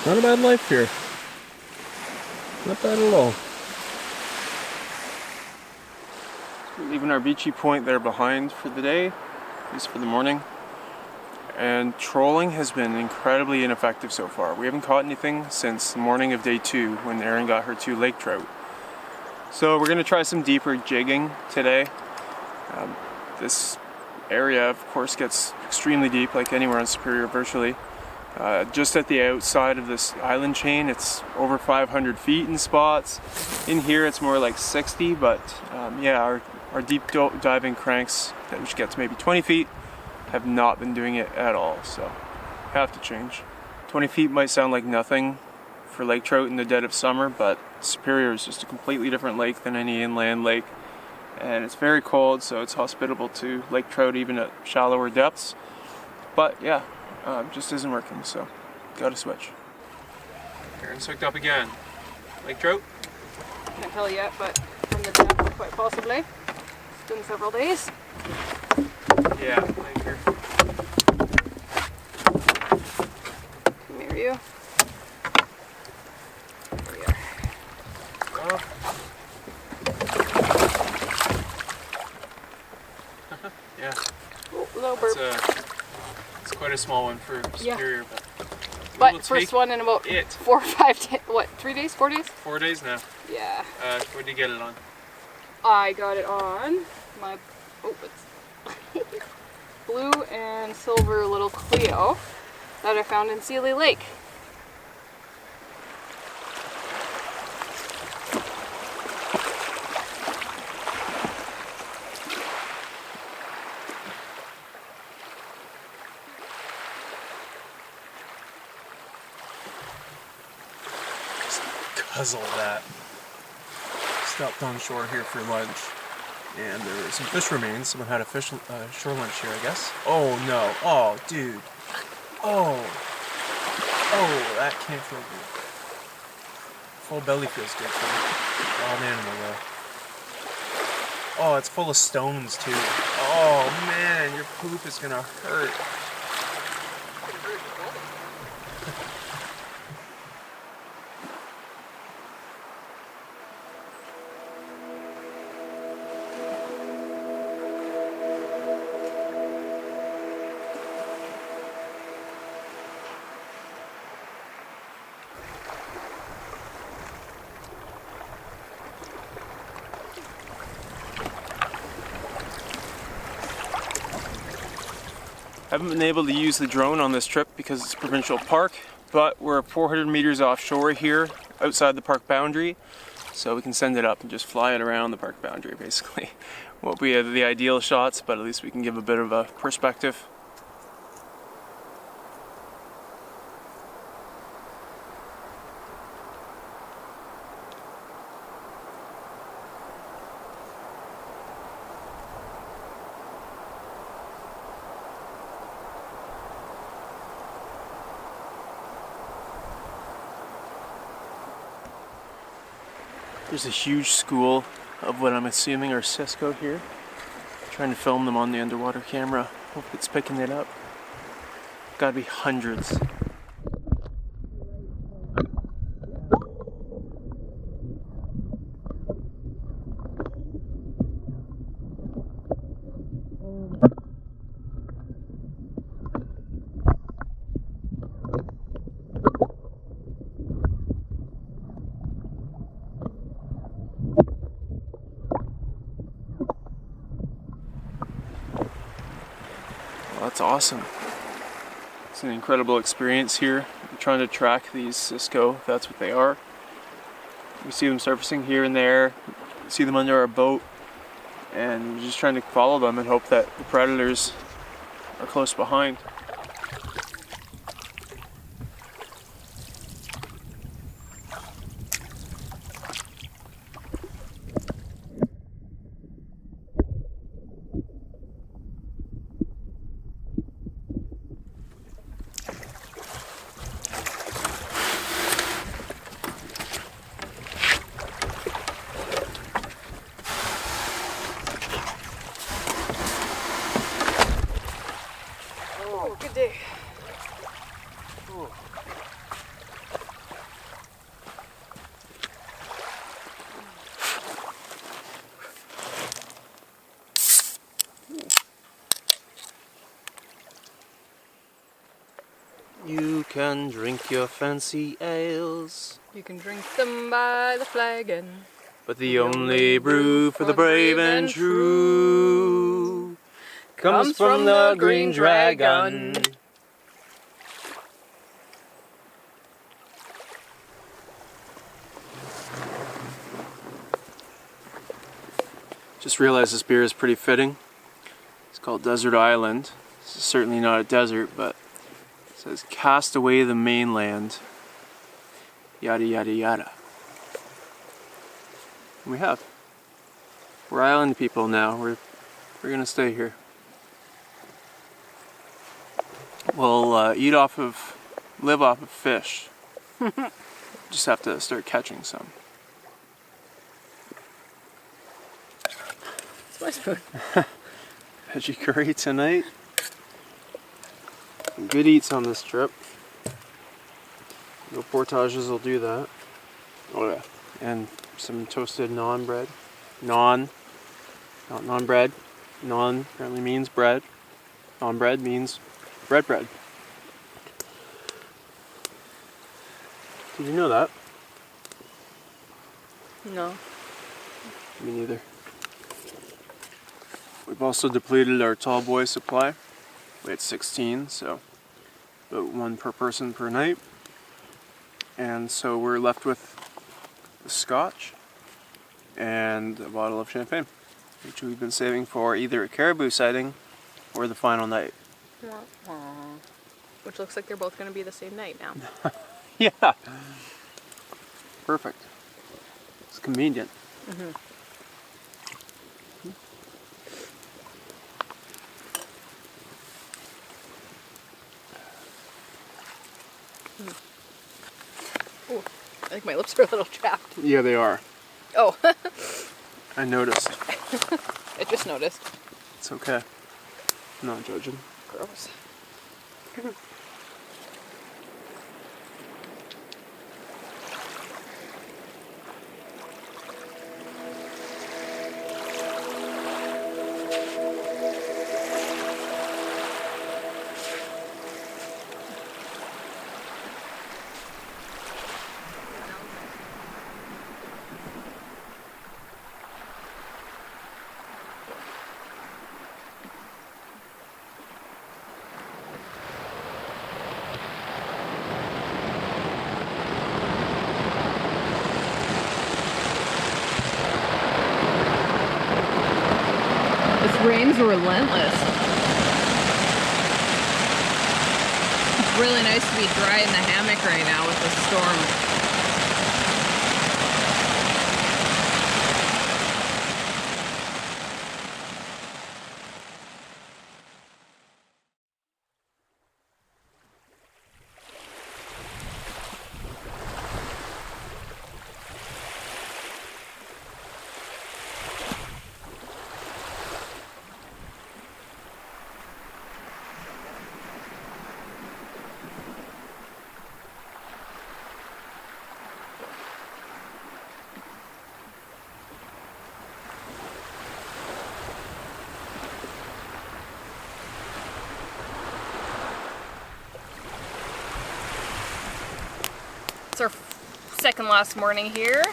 Not a bad life here. Not bad at all. We're leaving our beachy point there behind for the day, at least for the morning. And trolling has been incredibly ineffective so far. We haven't caught anything since the morning of day 2 when Erin got her 2 lake trout. So we're going to try some deeper jigging today. This area, of course, gets extremely deep, like anywhere on Superior virtually. Just at the outside of this island chain, it's over 500 feet in spots. In here, it's more like 60, but yeah, our deep diving cranks, which gets maybe 20 feet, have not been doing it at all, so have to change. 20 feet might sound like nothing for lake trout in the dead of summer, but Superior is just a completely different lake than any inland lake. And it's very cold, so it's hospitable to lake trout even at shallower depths. But yeah, just isn't working, so gotta switch. Erin's hooked up again. Lake trout? Can't tell yet, but from the depth, quite possibly. It's been several days. Yeah, right here. Come here, you. There we are. Oh. Yeah. Oh, little burp. It's quite a small one for Superior, but first one in about 4 or 5 days. What, 3 days? 4 days? 4 days now. Yeah. Where'd you get it on? I got it on my it's blue and silver little Clio that I found in Sealy Lake. Guzzle that. Stopped on shore here for lunch, and there were some fish remains. Someone had a shore lunch here, I guess. Oh no! Oh, dude! Oh! Oh, that can't feel good. Full belly feels good for me. Wild animal though. Oh, it's full of stones too. Oh man, your poop is gonna hurt. Haven't been able to use the drone on this trip because it's a provincial park, but we're 400 meters offshore here outside the park boundary, so we can send it up and just fly it around the park boundary basically. Won't be the ideal shots, but at least we can give a bit of a perspective. There's a huge school of what I'm assuming are Cisco here. Trying to film them on the underwater camera. Hope it's picking it up. Gotta be hundreds. Well, that's awesome. It's an incredible experience here. I'm trying to track these Cisco, if that's what they are. We see them surfacing here and there, see them under our boat, and we're just trying to follow them and hope that the predators are close behind. Good day. You can drink your fancy ales, You can drink them by the flagon. but the only brew for the brave and true comes from the Green Dragon. Just realized this beer is pretty fitting. It's called Desert Island. This is certainly not a desert, but it says cast away the mainland. Yada yada yada. And we have. We're island people now. We're gonna stay here. We'll live off of fish. Just have to start catching some. It's my spoon. Veggie curry tonight. Some good eats on this trip. No portages will do that. Oh yeah. And some toasted naan bread. Naan. Not naan bread. Naan apparently means bread. Naan bread means bread. Did you know that? No. Me neither. We've also depleted our tall boy supply. We had 16, so about one per person per night. And so we're left with the scotch and a bottle of champagne, which we've been saving for either a caribou sighting or the final night. Which looks like they're both going to be the same night now. Yeah. Perfect. It's convenient. Mm-hmm. Ooh, I think my lips are a little chapped. Yeah, they are. Oh. I noticed. I just noticed. It's okay. I'm not judging. Gross. Rain's relentless. It's really nice to be dry in the hammock right now with the storm. our second last morning here,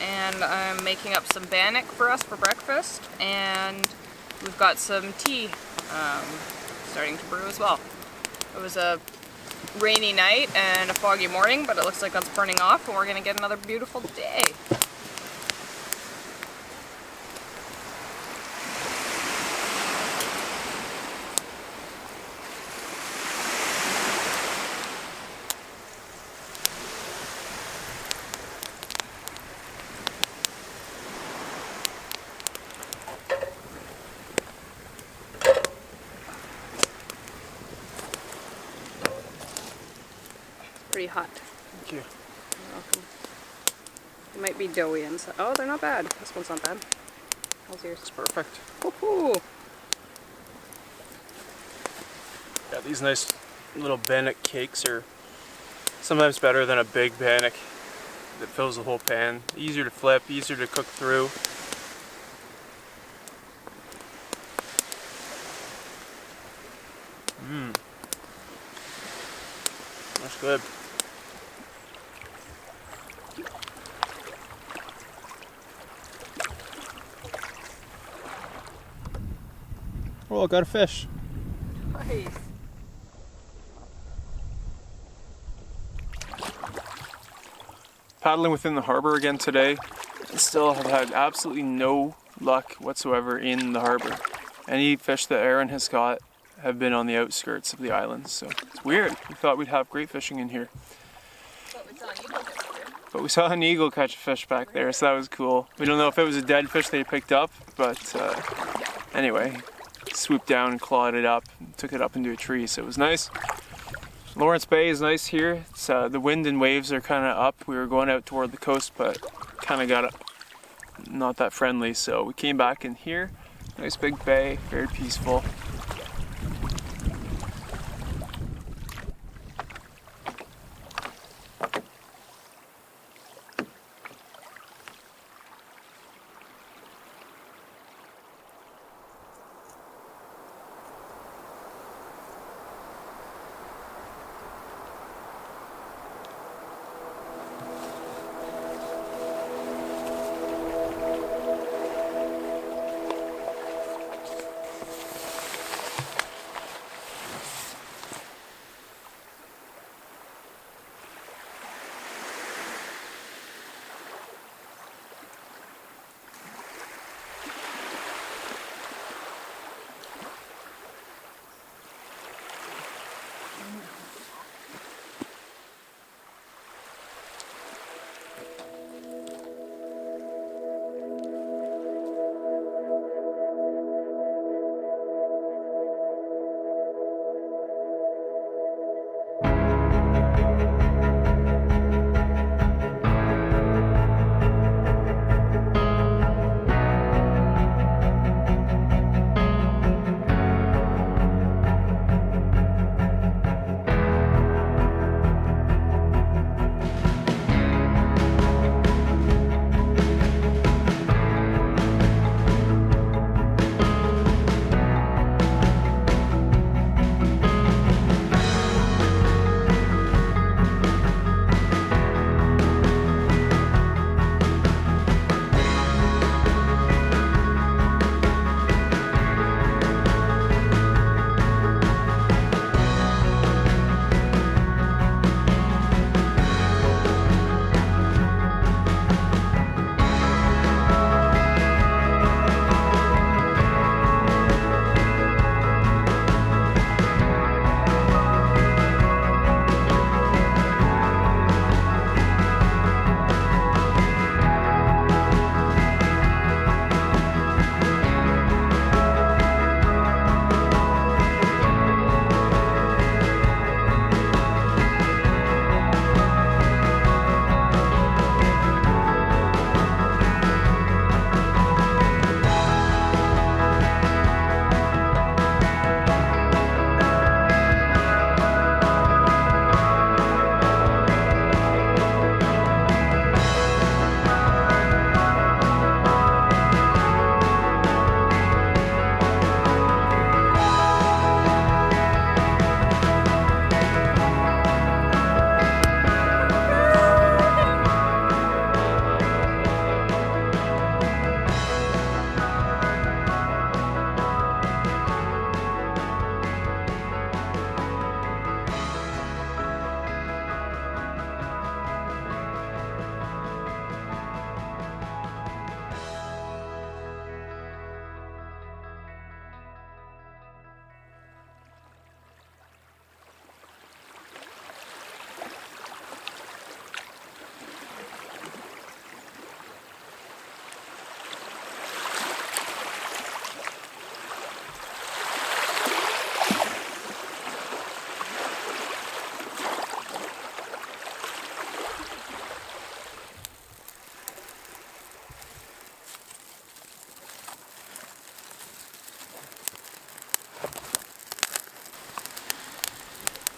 and I'm making up some bannock for us for breakfast, and we've got some tea starting to brew as well. It was a rainy night and a foggy morning, but it looks like that's burning off, and we're gonna get another beautiful day. Pretty hot. Thank you. You're welcome. It might be doughy inside. Oh, they're not bad. This one's not bad. How's yours? It's perfect. Woohoo! Yeah, these nice little bannock cakes are sometimes better than a big bannock that fills the whole pan. Easier to flip, easier to cook through. That's good. Oh, I got a fish. Nice. Paddling within the harbor again today. Still have had absolutely no luck whatsoever in the harbor. Any fish that Aaron has caught have been on the outskirts of the island, so it's weird. We thought we'd have great fishing in here. But we saw an eagle catch a fish back there, so that was cool. We don't know if it was a dead fish they picked up, but anyway, swooped down and clawed it up, and took it up into a tree, so it was nice. Lawrence Bay is nice here. It's, the wind and waves are kind of up. We were going out toward the coast, but kind of got not that friendly, so we came back in here. Nice big bay, very peaceful.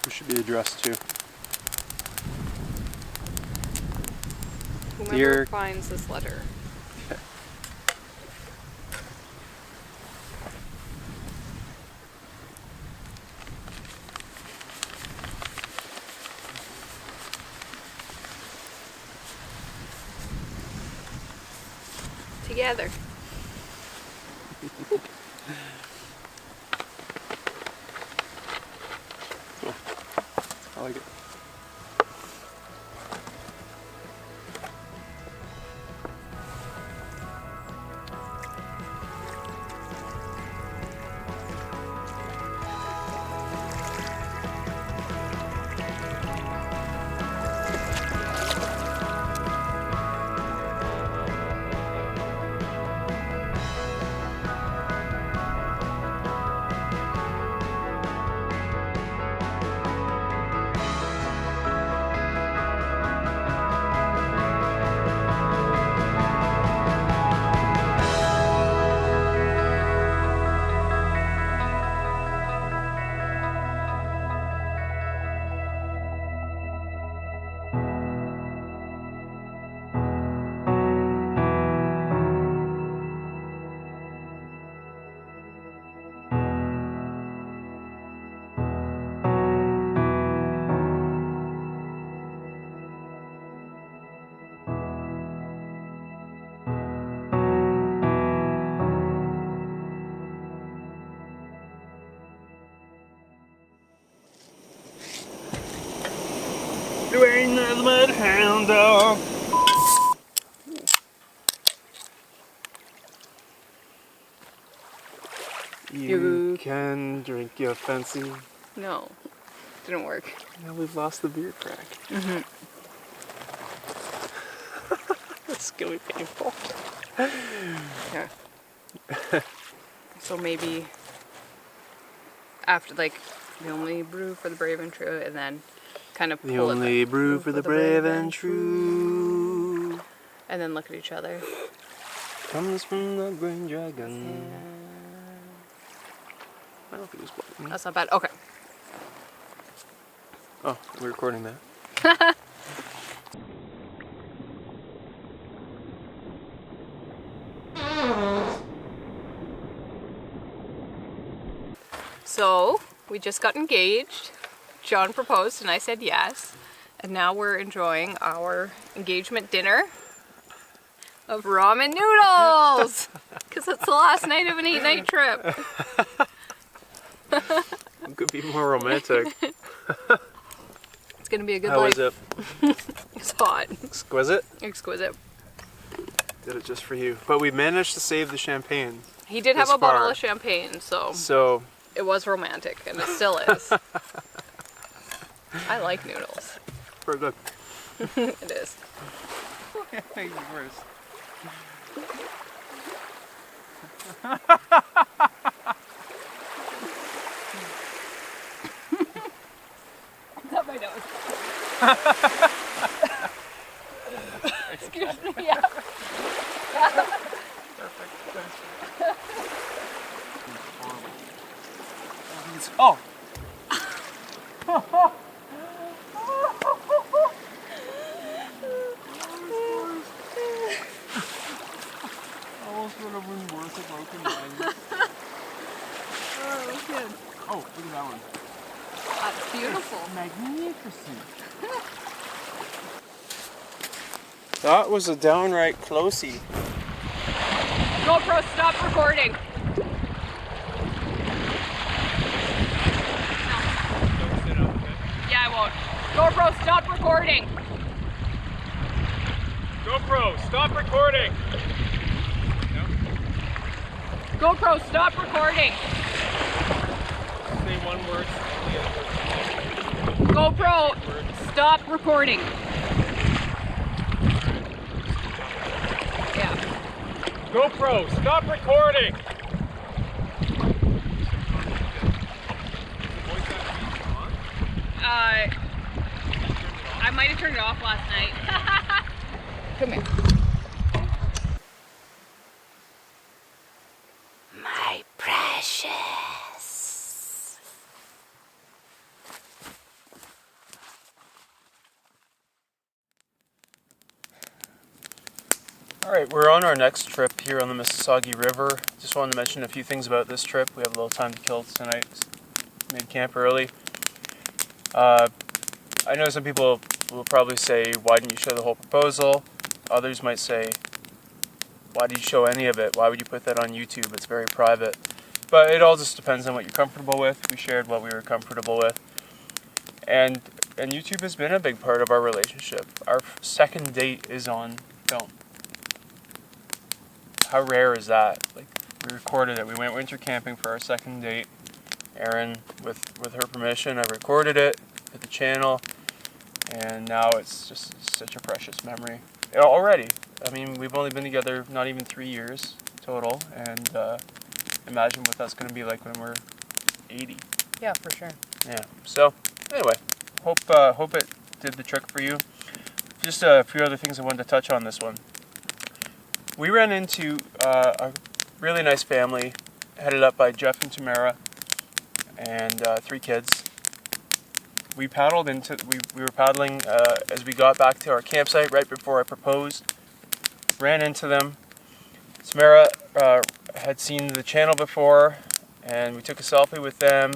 who should be addressed to. Whomever Dear- finds this letter. Together. Cool. I like it. You ain't nothing but a hound dog. You can drink your fancy. No, didn't work. Now we've lost the beer crack. Mm-hmm. That's gonna be painful. Yeah. So maybe after, like, the only brew for the brave and true, and then kind of pull The only it back. brew for the brave and true And then look at each other. comes from the Green Dragon. I don't think it's button. That's not bad. Okay. Oh, we're recording that. So, we just got engaged. John proposed and I said yes. And now we're enjoying our engagement dinner of ramen noodles! Because it's the last night of an 8-night trip. It could be more romantic. It's gonna be a good How life. is it? It's hot. Exquisite? Exquisite. Did it just for you. But we managed to save the champagne. He did have This a bottle far. of champagne, so So, it was romantic, and it still is. I like noodles. very good. It is. Thank you first. Not my nose. Excuse me, yeah. Oh! Almost would have been worth a broken line. Oh, good. Oh, look at that one. That's beautiful. Magnificent. That was a downright closey. GoPro, stop recording. Yeah, I won't. GoPro, stop recording. GoPro, stop recording. GoPro, stop recording. Say one word. GoPro, stop recording. Yeah. GoPro, stop recording. I might have turned it off last night. Come here. My precious. Alright, we're on our next trip here on the Mississauga River. Just wanted to mention a few things about this trip. We have a little time to kill tonight. Made camp early. I know some people will probably say, why didn't you show the whole proposal? Others might say, why did you show any of it? Why would you put that on YouTube? It's very private. But it all just depends on what you're comfortable with. We shared what we were comfortable with. And YouTube has been a big part of our relationship. Our second date is on film. How rare is that? Like, we recorded it. We went winter camping for our second date. Erin, with her permission, I recorded it at the channel, and now it's just such a precious memory. Already, I mean, we've only been together not even 3 years total, and imagine what that's going to be like when we're 80. Yeah, for sure. Yeah. So anyway, hope it did the trick for you. Just a few other things I wanted to touch on this one. We ran into a really nice family headed up by Jeff and Tamara and 3 kids. We paddled we were paddling as we got back to our campsite right before I proposed. Ran into them. Tamara had seen the channel before, and we took a selfie with them.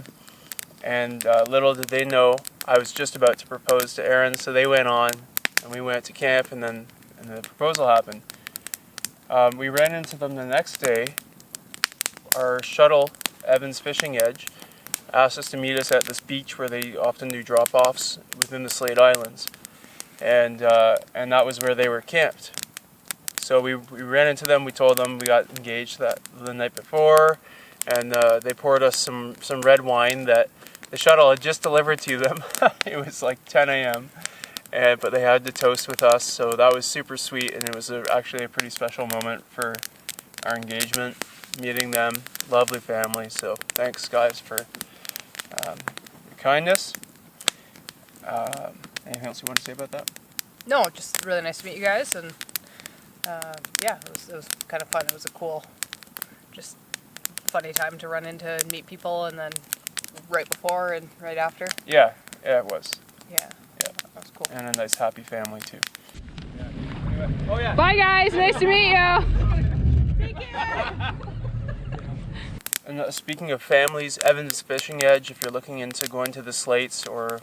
And little did they know, I was just about to propose to Erin, so they went on, and we went to camp, and then the proposal happened. We ran into them the next day. Our shuttle, Evans Fishing Edge, asked us to meet us at this beach where they often do drop-offs within the Slate Islands, and that was where they were camped. So we ran into them. We told them we got engaged the night before, and they poured us some red wine that the shuttle had just delivered to them. It was like 10 a.m. But they had to toast with us, so that was super sweet, and it was actually a pretty special moment for our engagement, meeting them. Lovely family, so thanks guys for your kindness. Anything else you want to say about that? No, just really nice to meet you guys, and yeah, it was kind of fun. It was a cool, just funny time to run into and meet people, and then right before and right after. Yeah, it was. Yeah, that was cool. And a nice happy family too. Oh yeah. Bye guys, nice to meet you. Take care. And speaking of families, Evans Fishing Edge, if you're looking into going to the Slates or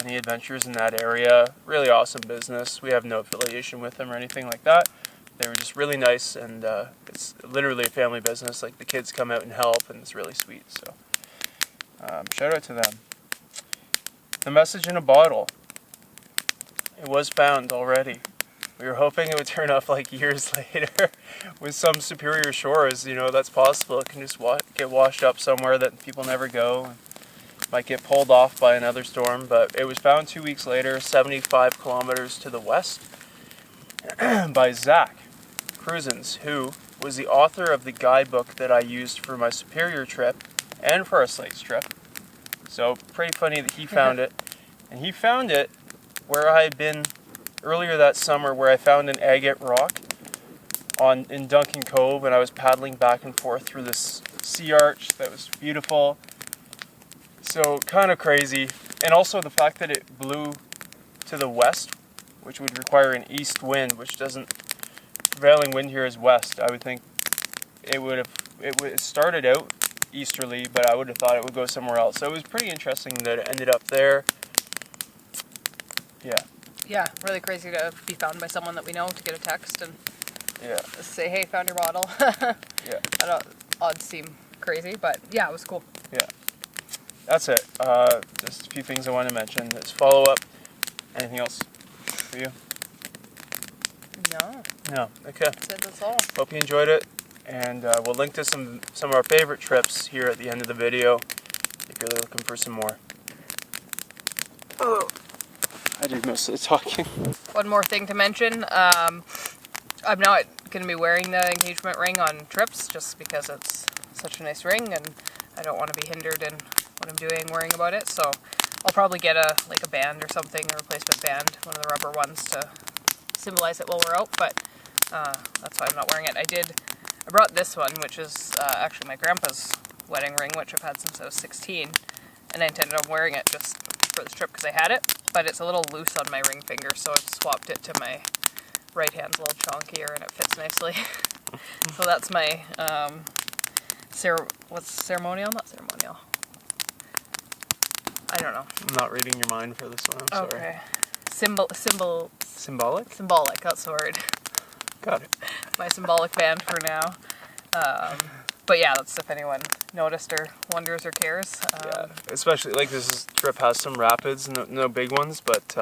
any adventures in that area, really awesome business. We have no affiliation with them or anything like that. They were just really nice, and it's literally a family business. Like, the kids come out and help, and it's really sweet. So shout out to them. The message in a bottle. It was found already. We were hoping it would turn up like years later with some superior shores. You know, that's possible. It can just get washed up somewhere that people never go. And might get pulled off by another storm. But it was found 2 weeks later, 75 kilometers to the west, by Zach Cruzens, who was the author of the guidebook that I used for my Superior trip and for our Slates trip. So pretty funny that he found it. And he found it where I had been earlier that summer, where I found an agate rock in Duncan Cove, and I was paddling back and forth through this sea arch that was beautiful. So kind of crazy. And also the fact that it blew to the west, which would require an east wind, which doesn't, prevailing wind here is west. I would think it started out easterly, but I would have thought it would go somewhere else. So it was pretty interesting that it ended up there. Yeah. Yeah, really crazy to be found by someone that we know, to get a text and Yeah. say, hey, found your bottle. Yeah. That odds seem crazy, but yeah, it was cool. Yeah. That's it. Just a few things I want to mention. There's follow-up. Anything else for you? No. No. Okay. That's all. Hope you enjoyed it. And we'll link to some of our favorite trips here at the end of the video if you're looking for some more. Oh. I did most of the talking. One more thing to mention. I'm not going to be wearing the engagement ring on trips just because it's such a nice ring, and I don't want to be hindered in what I'm doing worrying about it. So I'll probably get a band or something, a replacement band, one of the rubber ones, to symbolize it while we're out. But that's why I'm not wearing it. I brought this one, which is actually my grandpa's wedding ring, which I've had since I was 16, and I intended on wearing it just for this trip because I had it, but it's a little loose on my ring finger, so I've swapped it to my right hand's a little chonkier and it fits nicely. So that's my what's ceremonial? Not ceremonial. I don't know. I'm not reading your mind for this one. I'm sorry. Okay. Symbolic? Symbolic, that's the word. Got it. My symbolic band for now. But yeah, that's if anyone noticed or wonders or cares. Yeah, especially like this trip has some rapids, no big ones, but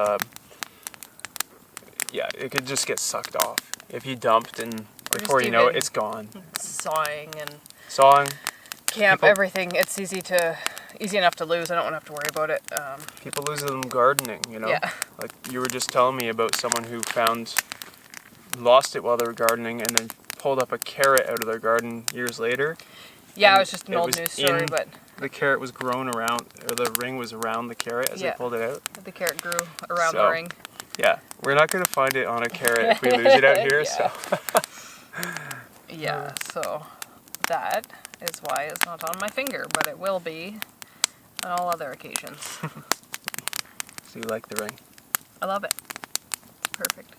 yeah, it could just get sucked off if you dumped, and before you know it, it's gone. Sawing and camp, everything. It's easy enough to lose. I don't want to have to worry about it. People lose them gardening, you know. Yeah. Like you were just telling me about someone who lost it while they were gardening, and then pulled up a carrot out of their garden years later. Yeah, it was just an old news story, but the carrot was grown around, or the ring was around the carrot as they pulled it out. The carrot grew around the ring. Yeah, we're not gonna find it on a carrot if we lose it out here. Yeah. So. Yeah, so that is why it's not on my finger, but it will be on all other occasions. So you like the ring? I love it. It's perfect.